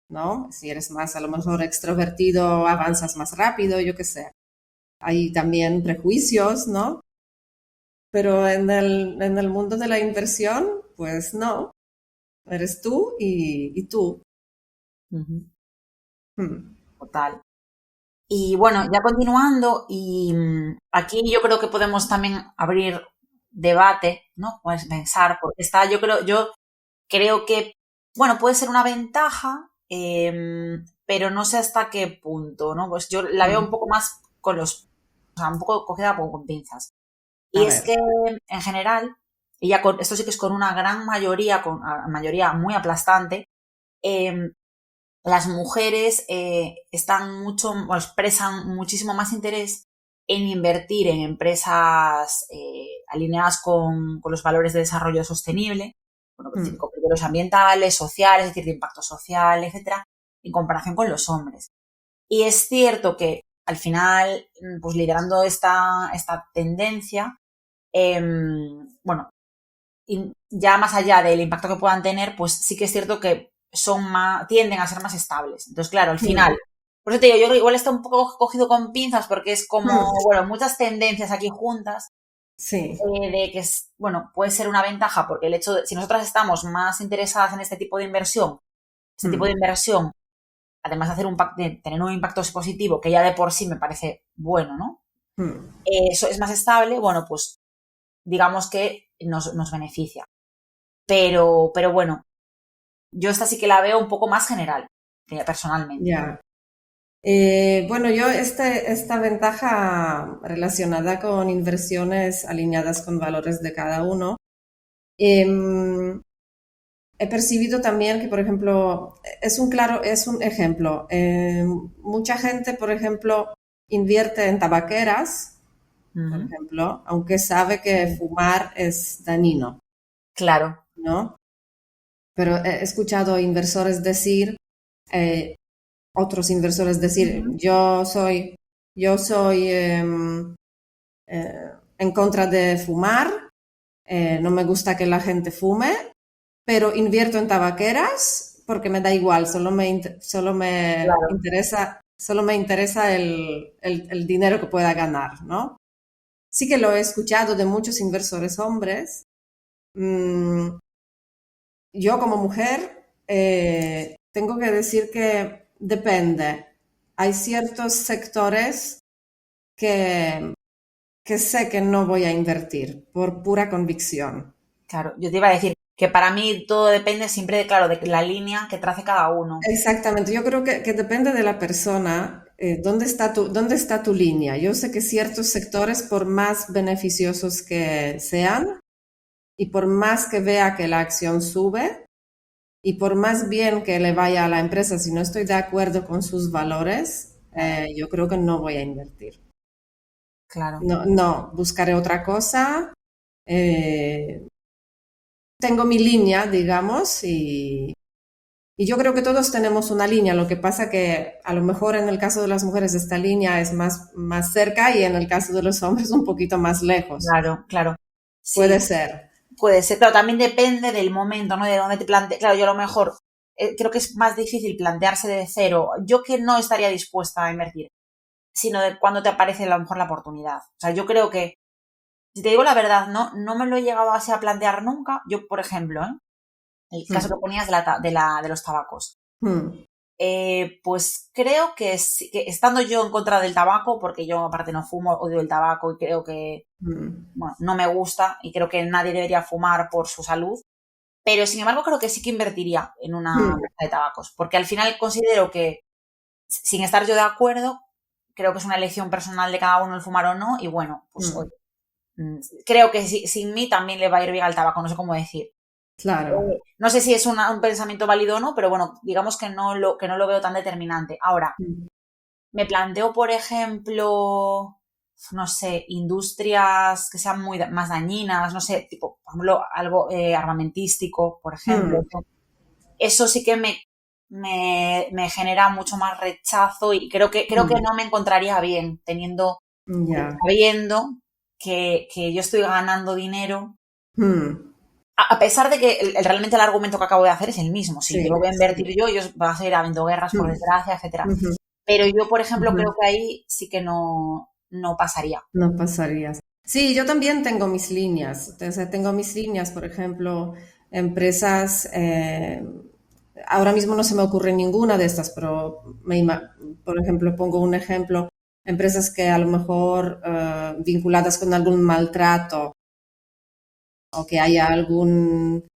¿no? Si eres más, a lo mejor, extrovertido, avanzas más rápido, yo qué sé. Hay también prejuicios, ¿no? Pero en el mundo de la inversión, pues no, eres tú y tú. ujú, Hmm. total. Y bueno, ya continuando, y aquí yo creo que podemos también abrir debate, ¿no? Puedes pensar, porque está, yo creo que, bueno, puede ser una ventaja, pero no sé hasta qué punto, ¿no? Pues yo la veo un Hmm. poco más con o sea, un poco cogida con pinzas. A Y es ver. que, en general, esto sí que es con una gran mayoría, con a mayoría muy aplastante, em, las mujeres están o expresan muchísimo más interés en invertir en empresas alineadas con los valores de desarrollo sostenible, bueno, pues Hmm. típico, criterios ambientales, sociales, es decir, de impacto social, etcétera, en comparación con los hombres. Y es cierto que al final, pues liderando esta tendencia, bueno, ya más allá del impacto que puedan tener, pues sí que es cierto que tienden a ser más estables. Entonces, claro, al Hmm. final, por eso te digo, yo creo que igual está un poco cogido con pinzas porque es como, Hmm. bueno, muchas tendencias aquí juntas, Sí. de que es, bueno, puede ser una ventaja porque el hecho de, si nosotras estamos más interesadas en este tipo de Hmm. inversión, además de de tener un impacto positivo, que ya de por sí me parece bueno, ¿no? Hmm. Eso es más estable, bueno, pues digamos que nos beneficia. Pero bueno, yo esta sí que la veo un poco más general, personalmente. Ya. Bueno, yo esta ventaja relacionada con inversiones alineadas con valores de cada uno, em, he percibido también que, por ejemplo, es un ejemplo. Mucha gente, por ejemplo, invierte en tabaqueras, por Ujú. ejemplo, aunque sabe que fumar es dañino, Claro. ¿no? Pero he escuchado inversores decir, eh, otros inversores decir, Ujú. yo soy en contra de fumar, no me gusta que la gente fume, pero invierto en tabaqueras porque me da igual, Claro. solo me interesa el dinero que pueda ganar, ¿no? Sí que lo he escuchado de muchos inversores hombres. Mm, yo como mujer tengo que decir que depende. Hay ciertos sectores que, que sé que no voy a invertir por pura convicción. Claro. Yo te iba a decir que para mí todo depende siempre de, claro, de la línea que trace cada uno. Exactamente, yo creo que depende de la persona, dónde está tu línea. Yo sé que ciertos sectores, por más beneficiosos que sean, y por más que vea que la acción sube, y por más bien que le vaya a la empresa, si no estoy de acuerdo con sus valores, Claro. yo creo que no voy a invertir. Claro. No, no, buscaré otra cosa. eh, tengo mi línea, digamos, y yo creo que todos tenemos una línea. Lo que pasa que a lo mejor en el caso de las mujeres esta línea es más cerca y en el caso de los hombres un poquito más lejos. Claro, claro. Puede Sí, ser. puede ser. Claro, también depende del momento, ¿no? De dónde te plantees. Claro, yo a lo mejor creo que es más difícil plantearse de cero. Yo que no estaría dispuesta a invertir, sino de cuando te aparece a lo mejor la oportunidad. O sea, yo creo que, si te digo la verdad, no me lo he llegado así a plantear nunca. Yo, por ejemplo, ¿eh? el caso que ponías de los tabacos. Mm. Pues creo que, sí, que estando yo en contra del tabaco, porque yo aparte no fumo, odio el tabaco y creo que bueno, no me gusta y creo que nadie debería fumar por su salud, pero sin embargo creo que sí que invertiría en una empresa de tabacos, porque al final considero que, sin estar yo de acuerdo, creo que es una elección personal de cada uno el fumar o no, y bueno, pues oye, creo que sin mí también le va a ir bien al tabaco, no sé cómo decir. Claro. No sé si es un pensamiento válido o no, pero bueno, digamos que no lo veo tan determinante. Ahora, me planteo, por ejemplo, no sé, industrias que sean más dañinas, no sé, tipo, por ejemplo, algo armamentístico, por ejemplo. Eso sí que me genera mucho más rechazo y creo que no me encontraría bien sabiendo que yo estoy ganando dinero. A pesar de que realmente el argumento que acabo de hacer es el mismo. Si yo lo voy a invertir yo, ellos van a seguir habiendo guerras, por desgracia, etcétera. Pero yo, por ejemplo, creo que ahí sí que no pasaría. No pasarías. Sí, yo también tengo mis líneas. Entonces, tengo mis líneas, por ejemplo, empresas, ahora mismo no se me ocurre ninguna de estas, pero por ejemplo, pongo un ejemplo, empresas que a lo mejor vinculadas con algún maltrato o que haya algún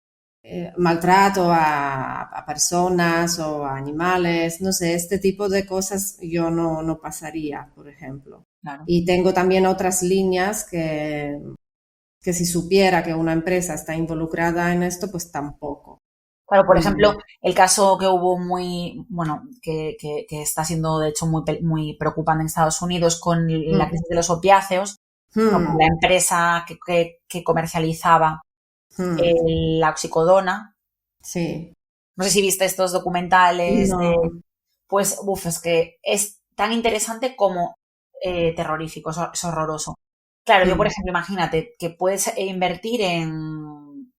maltrato a personas o a animales, no sé, este tipo de cosas yo no pasaría, por ejemplo. Claro. Y tengo también otras líneas que si supiera que una empresa está involucrada en esto, pues tampoco. Claro, por ejemplo, el caso que hubo que está siendo de hecho muy preocupante en Estados Unidos con la crisis de los opiáceos, la empresa que comercializaba la oxicodona. Sí. No sé si viste estos documentales No. pues, es que es tan interesante como terrorífico, es horroroso. Claro, yo, por ejemplo, imagínate que puedes invertir en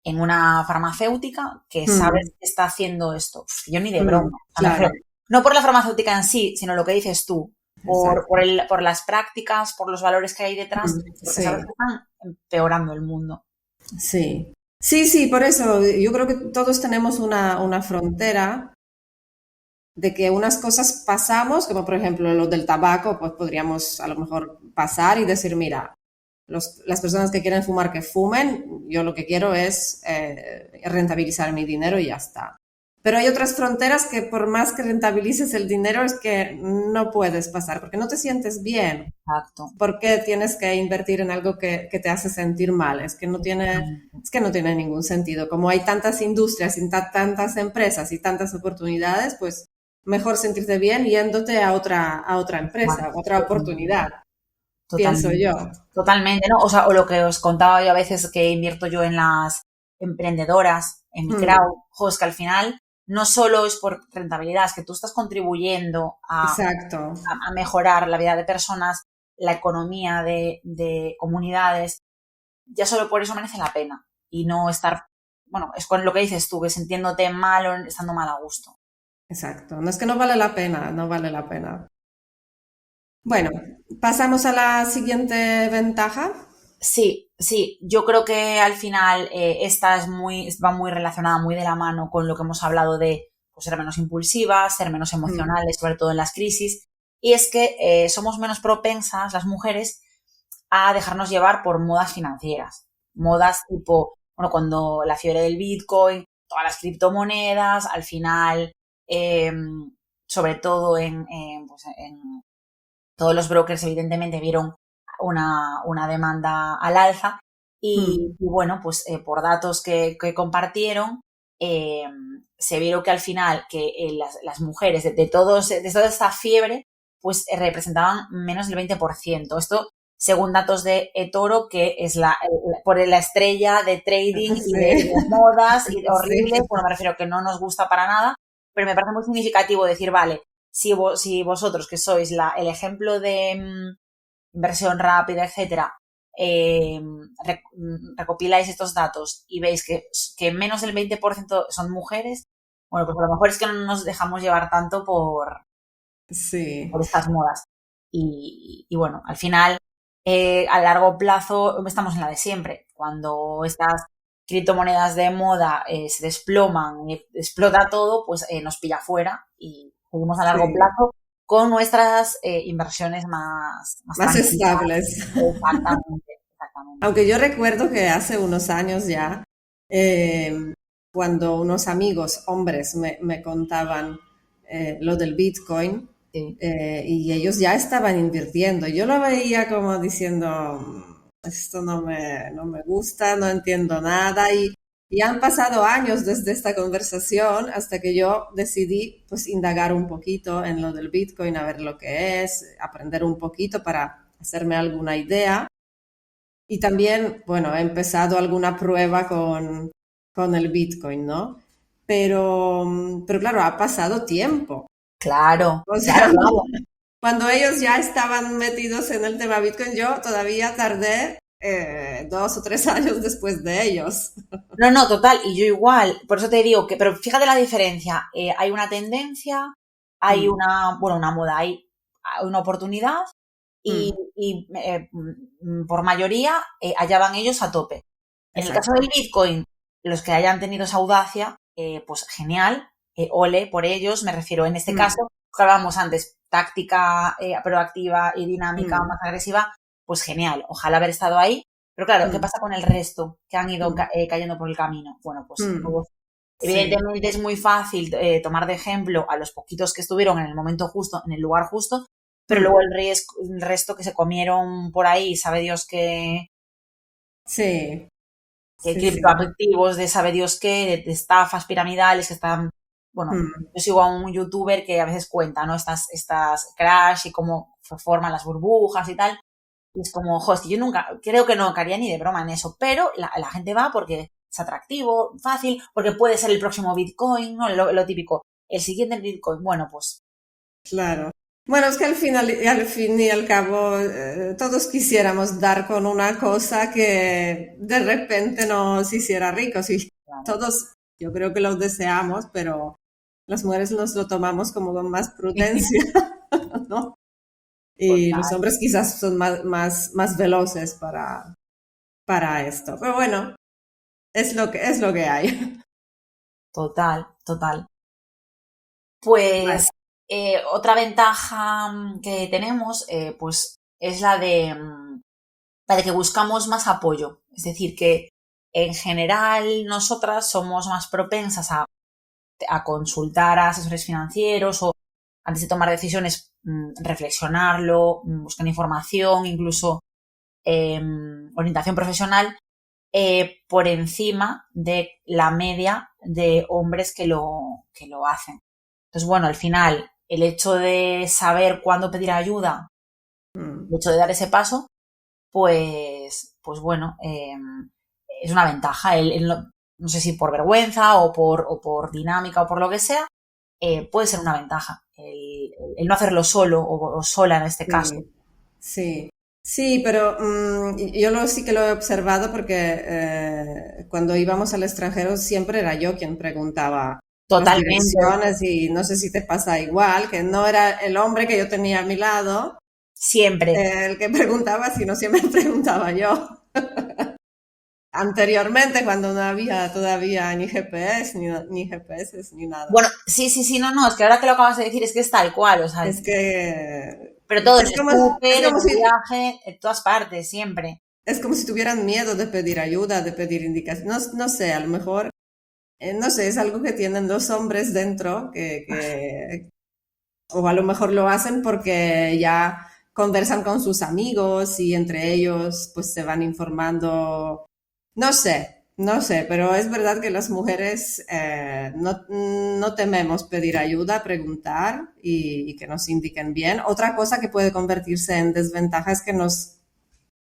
una farmacéutica que sabes que está haciendo esto. Yo ni de broma. Claro. No por la farmacéutica en sí, sino lo que dices tú. Por las prácticas, por los valores que hay detrás, porque sabes que están empeorando el mundo. Sí. Sí, por eso yo creo que todos tenemos una frontera de que unas cosas pasamos, como por ejemplo lo del tabaco, pues podríamos a lo mejor pasar y decir, mira, las personas que quieren fumar que fumen, yo lo que quiero es rentabilizar mi dinero y ya está. Pero hay otras fronteras que por más que rentabilices el dinero es que no puedes pasar, porque no te sientes bien. Exacto. ¿Por qué tienes que invertir en algo que te hace sentir mal? Es que no tiene ningún sentido. Como hay tantas industrias y tantas empresas y tantas oportunidades, pues mejor sentirte bien yéndote a otra empresa, a otra oportunidad. Pienso yo. Totalmente, ¿no? O sea, o lo que os contaba yo a veces que invierto yo en las emprendedoras, en mi crowd, es que al final no solo es por rentabilidad, es que tú estás contribuyendo a mejorar la vida de personas, la economía de comunidades, ya solo por eso merece la pena. Y no estar, bueno, es con lo que dices tú, que sintiéndote mal o estando mal a gusto. Exacto, no es que no vale la pena, no vale la pena. Bueno, pasamos a la siguiente ventaja. Sí, yo creo que al final esta va muy relacionada, muy de la mano con lo que hemos hablado de pues, ser menos impulsivas, ser menos emocionales, sobre todo en las crisis, y es que somos menos propensas, las mujeres, a dejarnos llevar por modas financieras, modas tipo, bueno, cuando la fiebre del Bitcoin, todas las criptomonedas, al final, sobre todo pues, en todos los brokers evidentemente vieron una demanda al alza y bueno, pues por datos que compartieron, se vieron que al final que las mujeres de toda esta fiebre pues representaban menos del 20%. Esto según datos de eToro, que es por la estrella de trading y de modas y horrible, bueno, me refiero que no nos gusta para nada, pero me parece muy significativo decir, vale, si vosotros, que sois el ejemplo de inversión rápida, etcétera, recopiláis estos datos y veis que menos del 20% son mujeres, bueno, pues a lo mejor es que no nos dejamos llevar tanto por estas modas. Y bueno, al final, a largo plazo estamos en la de siempre. Cuando estás criptomonedas de moda se desploman, explota todo, pues nos pilla fuera y seguimos a largo Sí, plazo con nuestras inversiones más más tranquilas. estables. Exactamente, exactamente. Aunque yo recuerdo que hace unos años ya, eh, cuando unos amigos hombres me contaban lo del Bitcoin, Sí. y ellos ya estaban invirtiendo. Yo lo veía como diciendo, esto no me gusta, no entiendo nada. Y han pasado años desde esta conversación hasta que yo decidí pues indagar un poquito en lo del Bitcoin, a ver lo que es, aprender un poquito para hacerme alguna idea. Y también, bueno, he empezado alguna prueba con el Bitcoin, ¿no? Pero claro, ha pasado tiempo. Claro, O claro, sea, claro. cuando ellos ya estaban metidos en el tema Bitcoin, yo todavía tardé 2 o 3 años después de ellos. No, no, total, y yo igual, por eso te digo que, pero fíjate la diferencia, hay una tendencia, hay Mm, bueno, una moda, hay una oportunidad y, mm, por mayoría allá van ellos a tope. En el caso exacto. del Bitcoin, los que hayan tenido esa audacia, pues genial, ole por ellos, me refiero en este Mm, caso, que hablábamos antes, táctica proactiva y dinámica mm, más agresiva, pues genial, ojalá haber estado ahí. Pero claro, ¿qué mm, pasa con el resto que han ido mm, cayendo por el camino? Bueno, pues mm. todos. Sí, Evidentemente es muy fácil tomar de ejemplo a los poquitos que estuvieron en el momento justo, en el lugar justo, pero mm, luego el resto que se comieron por ahí, sabe Dios sí, que sí, sí. criptoactivos de sabe Dios qué, de estafas piramidales que están, bueno, Mm, yo sigo a un youtuber que a veces cuenta, ¿no? Estas crash y cómo se forman las burbujas y tal. Y es como, jo, es que yo nunca, creo que no caería ni de broma en eso, pero la gente va porque es atractivo, fácil, porque puede ser el próximo Bitcoin, ¿no? Lo típico, el siguiente Bitcoin, bueno, pues claro. Bueno, es que al fin y al cabo, todos quisiéramos dar con una cosa que de repente nos hiciera ricos y claro. todos, yo creo que lo deseamos, pero las mujeres nos lo tomamos como con más prudencia, ¿no? Y los Total, hombres quizás son más veloces para esto. Pero bueno, es lo que hay. total, total. Vale. Pues otra ventaja que tenemos, pues es la de que buscamos más apoyo. Es decir, que en general nosotras somos más propensas a consultar a asesores financieros o antes de tomar decisiones, reflexionarlo, buscar información, incluso orientación profesional, por encima de la media de hombres que lo hacen. Entonces, bueno, al final, el hecho de saber cuándo pedir ayuda, Mm. el hecho de dar ese paso, pues bueno, es una ventaja. No sé si por vergüenza o por dinámica o por lo que sea, puede ser una ventaja. El no hacerlo solo o sola en este caso. Sí, sí, sí, pero yo sí que lo he observado porque cuando íbamos al extranjero siempre era yo quien preguntaba las Totalmente, direcciones y no sé si te pasa igual, que no era el hombre que yo tenía a mi lado siempre. el que preguntaba, sino siempre preguntaba yo. Anteriormente, cuando no había todavía ni GPS, ni GPS, ni nada. Bueno, sí, sí, sí, no, no, es que ahora que lo acabas de decir es que es tal cual, o sea, Es que pero todo en es el como, es súper, en como un si viaje, en todas partes, siempre. Es como si tuvieran miedo de pedir ayuda, de pedir indicaciones. No, no sé, a lo mejor, no sé, es algo que tienen los hombres dentro, o a lo mejor lo hacen porque ya conversan con sus amigos y entre ellos pues se van informando. No sé, no sé, pero es verdad que las mujeres no tememos pedir ayuda, preguntar y que nos indiquen bien. Otra cosa que puede convertirse en desventaja es que nos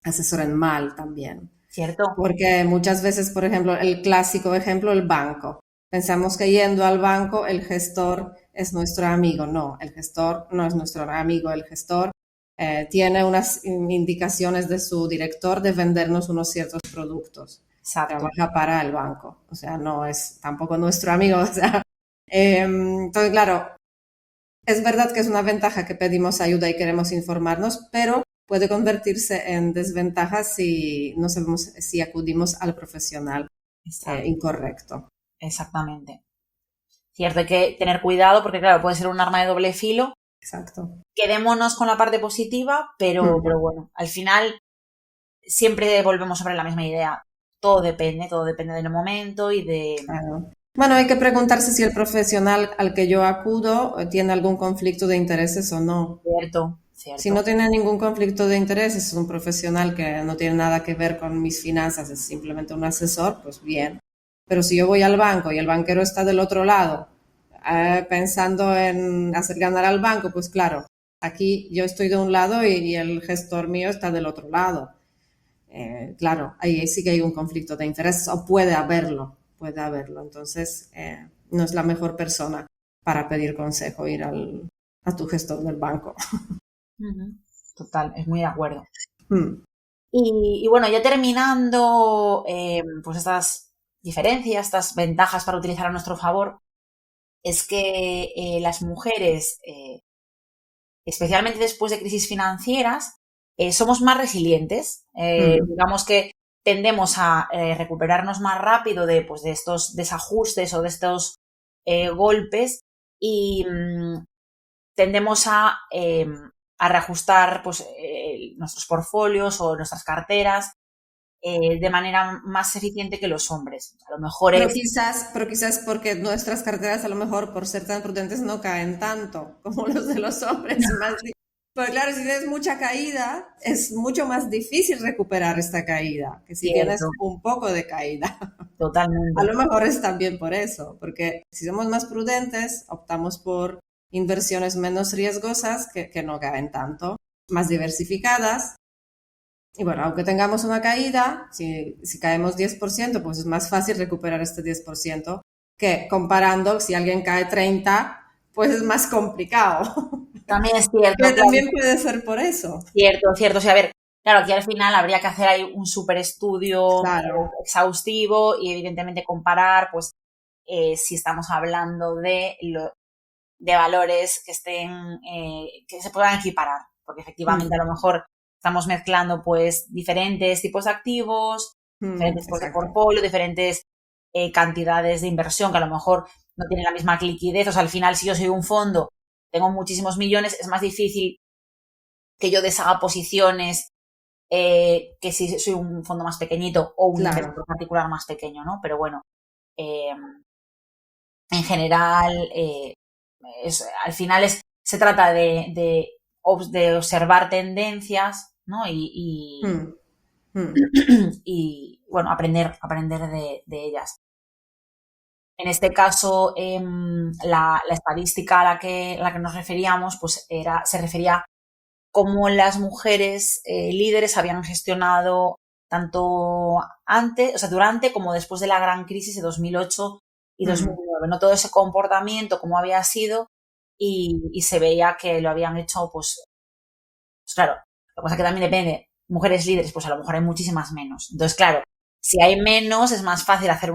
asesoren mal también. ¿Cierto? Porque muchas veces, por ejemplo, el clásico ejemplo, el banco. Pensamos que yendo al banco el gestor es nuestro amigo. No, el gestor no es nuestro amigo. El gestor tiene unas indicaciones de su director de vendernos unos ciertos productos. Exacto. Trabaja para el banco. O sea, no es tampoco nuestro amigo. O sea, entonces, claro, es verdad que es una ventaja que pedimos ayuda y queremos informarnos, pero puede convertirse en desventaja si no sabemos si acudimos al profesional. Exacto. incorrecto. Exactamente. Cierto, hay que tener cuidado porque, claro, puede ser un arma de doble filo. Exacto. Quedémonos con la parte positiva, pero bueno, al final siempre volvemos sobre la misma idea. Todo depende del momento y de... Claro. Bueno, hay que preguntarse si el profesional al que yo acudo tiene algún conflicto de intereses o no. Cierto, Si no cierto. tiene ningún conflicto de intereses, es un profesional que no tiene nada que ver con mis finanzas, es simplemente un asesor, pues bien. Pero si yo voy al banco y el banquero está del otro lado, pensando en hacer ganar al banco, pues claro, aquí yo estoy de un lado y el gestor mío está del otro lado. Claro, ahí sí que hay un conflicto de intereses, o puede haberlo, puede haberlo. Entonces, no es la mejor persona para pedir consejo, ir a tu gestor del banco. Ujú. Total, es muy de acuerdo. Mm, Y bueno, ya terminando, pues estas diferencias, estas ventajas para utilizar a nuestro favor, es que las mujeres, especialmente después de crisis financieras, somos más resilientes. mm, Digamos que tendemos a recuperarnos más rápido pues, de estos desajustes o de estos golpes y tendemos a reajustar pues, nuestros portfolios o nuestras carteras de manera más eficiente que los hombres. A lo mejor es pero quizás porque nuestras carteras a lo mejor por ser tan prudentes no caen tanto como los de los hombres. Pues claro, si tienes mucha caída, es mucho más difícil recuperar esta caída que si tienes cierto, un poco de caída. A totalmente. lo mejor es también por eso, porque si somos más prudentes, optamos por inversiones menos riesgosas que no caen tanto, más diversificadas. Y bueno, aunque tengamos una caída, si caemos 10%, pues es más fácil recuperar este 10% que comparando si alguien cae 30%, pues es más complicado. También es cierto, Que claro. también puede ser por eso. Cierto, cierto. O sea, a ver, claro, aquí al final habría que hacer ahí un súper estudio Claro. exhaustivo y evidentemente comparar, pues, si estamos hablando de valores que estén, que se puedan equiparar. Porque efectivamente a Mm, lo mejor estamos mezclando, pues, diferentes tipos de activos, diferentes tipos de exacto. portfolio, diferentes cantidades de inversión que a lo mejor no tienen la misma liquidez. O sea, al final, si yo soy un fondo, tengo muchísimos millones, es más difícil que yo deshaga posiciones que si soy un fondo más pequeñito o un Claro. inversor particular más pequeño, ¿no? Pero bueno, eh, en general, al final se trata de observar tendencias, ¿no? Mm, mm, Y bueno, aprender de ellas. En este caso, la estadística a la que nos referíamos, pues se refería cómo las mujeres líderes habían gestionado tanto antes, o sea, durante como después de la gran crisis de 2008 y mm. 2009, ¿no? Todo ese comportamiento, cómo había sido y se veía que lo habían hecho, pues claro, lo que pasa es que también depende, mujeres líderes, pues a lo mejor hay muchísimas menos. Entonces, claro, si hay menos, es más fácil hacer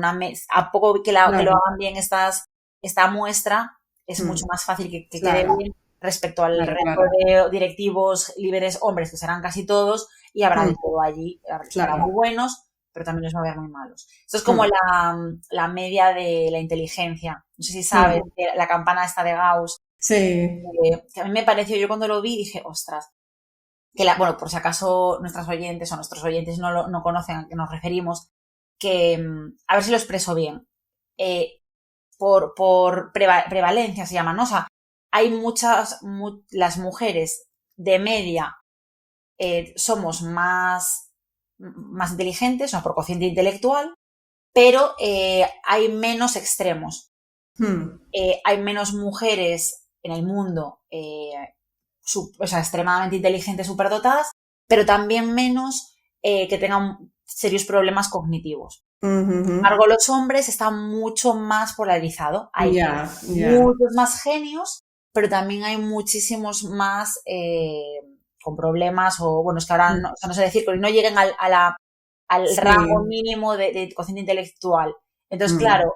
a poco que lo Claro. hagan bien esta muestra, es mucho Mm, más fácil que quede claro, bien respecto al claro, resto claro. de directivos líderes hombres, que serán casi todos, y habrá Mm, de todo allí. Habrá muy claro. buenos, pero también los va a haber muy malos. Esto es como Mm, la media de la inteligencia. No sé si sabes, mm. la campana esta de Gauss, Sí. que a mí me pareció, yo cuando lo vi dije, ostras, bueno, por si acaso nuestras oyentes o nuestros oyentes no conocen a qué nos referimos, que, a ver si lo expreso bien, eh, por prevalencia se llama, ¿no? O sea, hay las mujeres de media somos más inteligentes, o sea, por cociente intelectual, pero hay menos extremos. Mm, Hay menos mujeres en el mundo, o sea, extremadamente inteligentes, superdotadas, pero también menos que tengan serios problemas cognitivos. ujujú. Sin embargo, los hombres están mucho más polarizados. Hay Ya, ya. muchos más genios, pero también hay muchísimos más con problemas o, bueno, es que ahora no, Mm, o sea, no sé decir, pero no lleguen al rango sí. mínimo de cociente intelectual. Entonces, Mm, claro,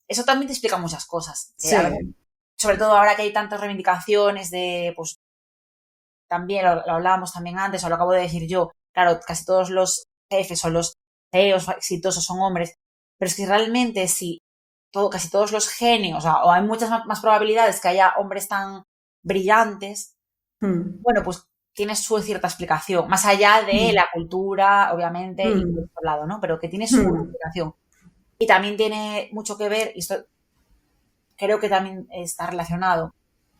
eso también te explica muchas cosas. A ver, sí. sobre todo ahora que hay tantas reivindicaciones pues también lo hablábamos también antes, o lo acabo de decir yo, claro, casi todos los jefes o los feos, exitosos son hombres, pero es que realmente si casi todos los genios, o hay muchas más probabilidades que haya hombres tan brillantes, bueno, pues tiene su cierta explicación, más allá de la cultura, obviamente, y por otro lado, ¿no? Pero que tiene su explicación. Y también tiene mucho que ver, y esto creo que también está relacionado,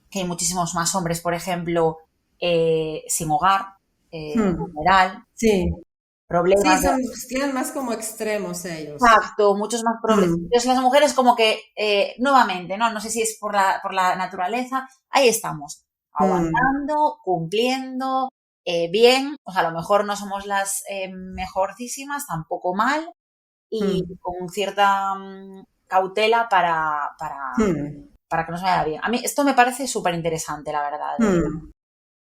que hay muchísimos más hombres, por ejemplo, sin hogar, en general, Sí. problemas. Sí, tienen más como extremos ellos. Exacto, muchos más problemas. Entonces las mujeres como que, nuevamente, ¿no? No sé si es por la naturaleza, ahí estamos, aguantando, cumpliendo, bien, o sea, a lo mejor no somos las mejorcísimas, tampoco mal, y con cierta cautela para que nos vaya bien. A mí esto me parece súper interesante, la verdad.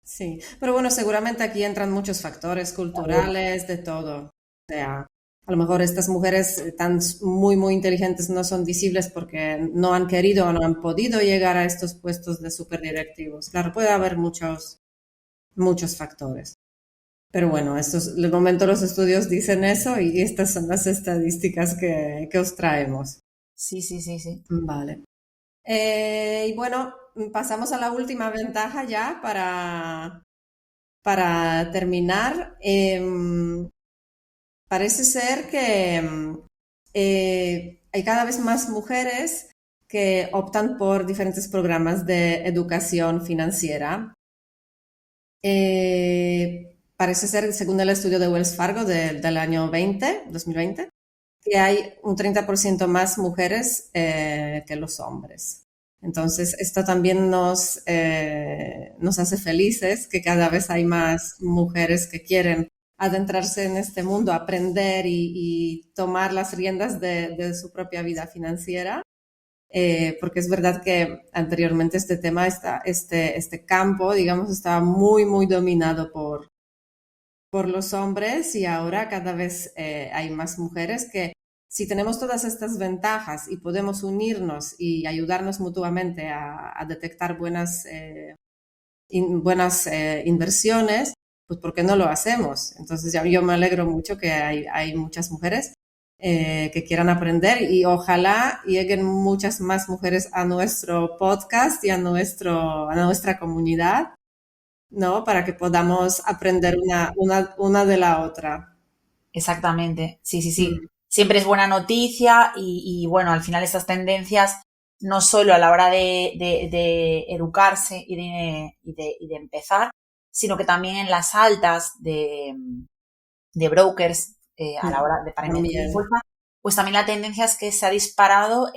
Sí, pero bueno, seguramente aquí entran muchos factores culturales, de todo. O sea, a lo mejor estas mujeres tan muy, muy inteligentes no son visibles porque no han querido o no han podido llegar a estos puestos de superdirectivos. Claro, puede haber muchos factores. Pero bueno, de momento los estudios dicen eso y estas son las estadísticas que os traemos. Sí, sí, sí, sí. Vale. Y bueno, pasamos a la última ventaja ya para terminar. Parece ser que hay cada vez más mujeres que optan por diferentes programas de educación financiera. Parece ser, según el estudio de Wells Fargo del año 2020, que hay un 30% más mujeres que los hombres. Entonces, esto también nos hace felices, que cada vez hay más mujeres que quieren adentrarse en este mundo, aprender y tomar las riendas de su propia vida financiera. Porque es verdad que anteriormente este tema, este campo, digamos, estaba muy, muy dominado por los hombres y ahora cada vez hay más mujeres que si tenemos todas estas ventajas y podemos unirnos y ayudarnos mutuamente a detectar buenas inversiones, pues ¿por qué no lo hacemos? Entonces yo me alegro mucho que hay muchas mujeres que quieran aprender y ojalá lleguen muchas más mujeres a nuestro podcast y a nuestra comunidad, ¿no? Para que podamos aprender una de la otra. Exactamente, sí, sí, sí. Siempre es buena noticia y bueno, al final estas tendencias, no solo a la hora de educarse y de empezar, sino que también en las altas de brokers a la hora de para invertir en bolsa, pues también la tendencia es que se ha disparado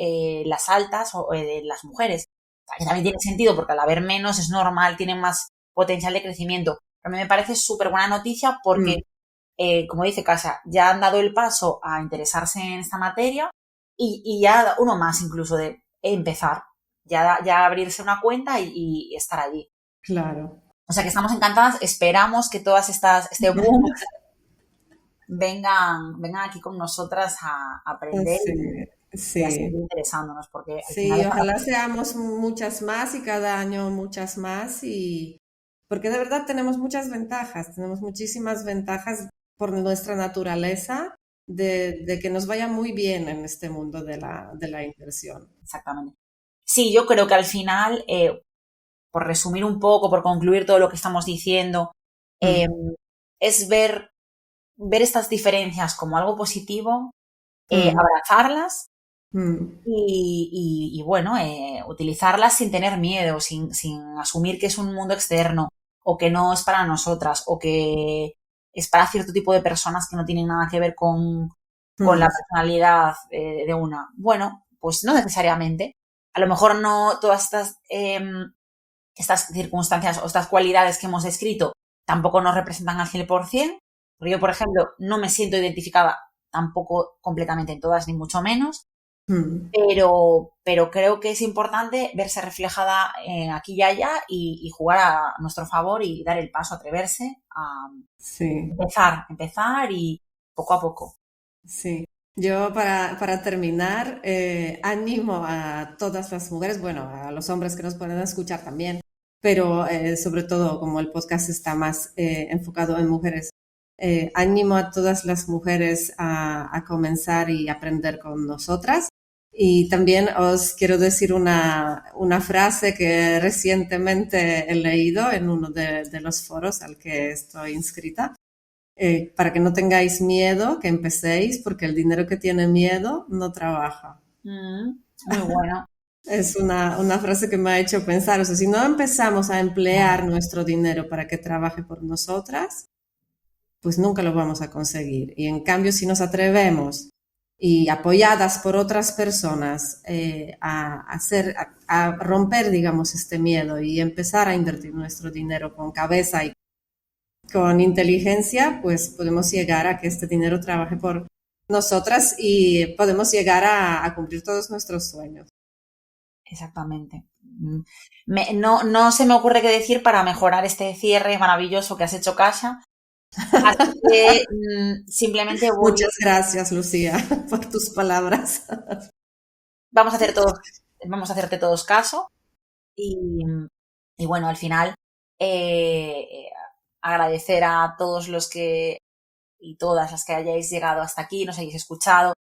las altas de las mujeres. Que también tiene sentido porque al haber menos es normal, tienen más potencial de crecimiento. Pero a mí me parece súper buena noticia porque como dice Kasia, ya han dado el paso a interesarse en esta materia y ya uno más incluso de empezar, ya abrirse una cuenta y estar allí. Claro. O sea que estamos encantadas, esperamos que todas este boom vengan aquí con nosotras a aprender y a seguir interesándonos. Porque al final ojalá seamos muchas más y cada año muchas más porque de verdad tenemos muchas ventajas, tenemos muchísimas ventajas por nuestra naturaleza de que nos vaya muy bien en este mundo de la inversión. Exactamente. Sí, yo creo que al final, por resumir un poco, por concluir todo lo que estamos diciendo, es ver estas diferencias como algo positivo, abrazarlas y bueno, utilizarlas sin tener miedo, sin asumir que es un mundo externo o que no es para nosotras o que es para cierto tipo de personas que no tienen nada que ver con la personalidad de una. Bueno, pues no necesariamente. A lo mejor no todas estas circunstancias o estas cualidades que hemos descrito tampoco nos representan al 100%, porque yo, por ejemplo, no me siento identificada tampoco completamente en todas, ni mucho menos, pero creo que es importante verse reflejada aquí y allá y jugar a nuestro favor y dar el paso, atreverse a empezar y poco a poco. Sí. Yo para terminar, animo a todas las mujeres, bueno, a los hombres que nos pueden escuchar también, pero sobre todo como el podcast está más enfocado en mujeres, ánimo a todas las mujeres a comenzar y aprender con nosotras. Y también os quiero decir una frase que recientemente he leído en uno de los foros al que estoy inscrita. Para que no tengáis miedo, que empecéis, porque el dinero que tiene miedo no trabaja. Muy bueno. Es una frase que me ha hecho pensar, o sea, si no empezamos a emplear nuestro dinero para que trabaje por nosotras, pues nunca lo vamos a conseguir. Y en cambio, si nos atrevemos y apoyadas por otras personas a romper, digamos, este miedo y empezar a invertir nuestro dinero con cabeza y con inteligencia, pues podemos llegar a que este dinero trabaje por nosotras y podemos llegar a cumplir todos nuestros sueños. Exactamente. No se me ocurre qué decir para mejorar este cierre maravilloso que has hecho, Kasia. Así que simplemente Muchas gracias, Lucía, por tus palabras. Vamos a hacerte todos caso y bueno, al final agradecer a todos los que y todas las que hayáis llegado hasta aquí, nos hayáis escuchado.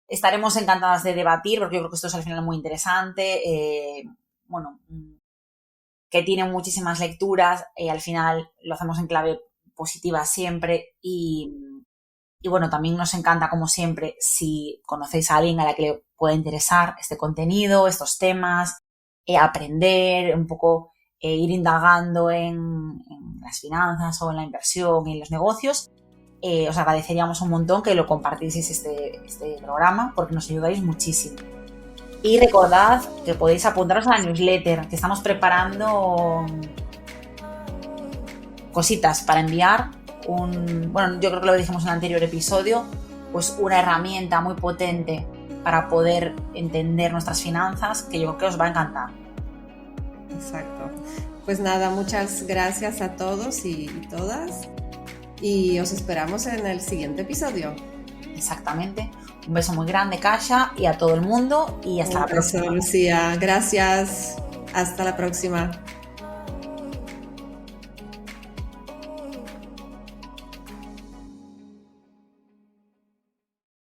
Estaremos encantadas de debatir porque yo creo que esto es al final muy interesante. Que tiene muchísimas lecturas. Al final lo hacemos en clave positiva siempre y bueno, también nos encanta, como siempre, si conocéis a alguien a la que le pueda interesar este contenido, estos temas, aprender un poco, ir indagando en las finanzas o en la inversión y en los negocios. Os agradeceríamos un montón que lo compartieseis este programa porque nos ayudáis muchísimo. Y recordad que podéis apuntaros a la newsletter, que estamos preparando cositas para enviar. Yo creo que lo dijimos en el anterior episodio, pues una herramienta muy potente para poder entender nuestras finanzas, que yo creo que os va a encantar. Exacto. Pues nada, muchas gracias a todos y todas y os esperamos en el siguiente episodio. Exactamente. Un beso muy grande, Kasia, y a todo el mundo y hasta la próxima. Lucía. Gracias. Hasta la próxima.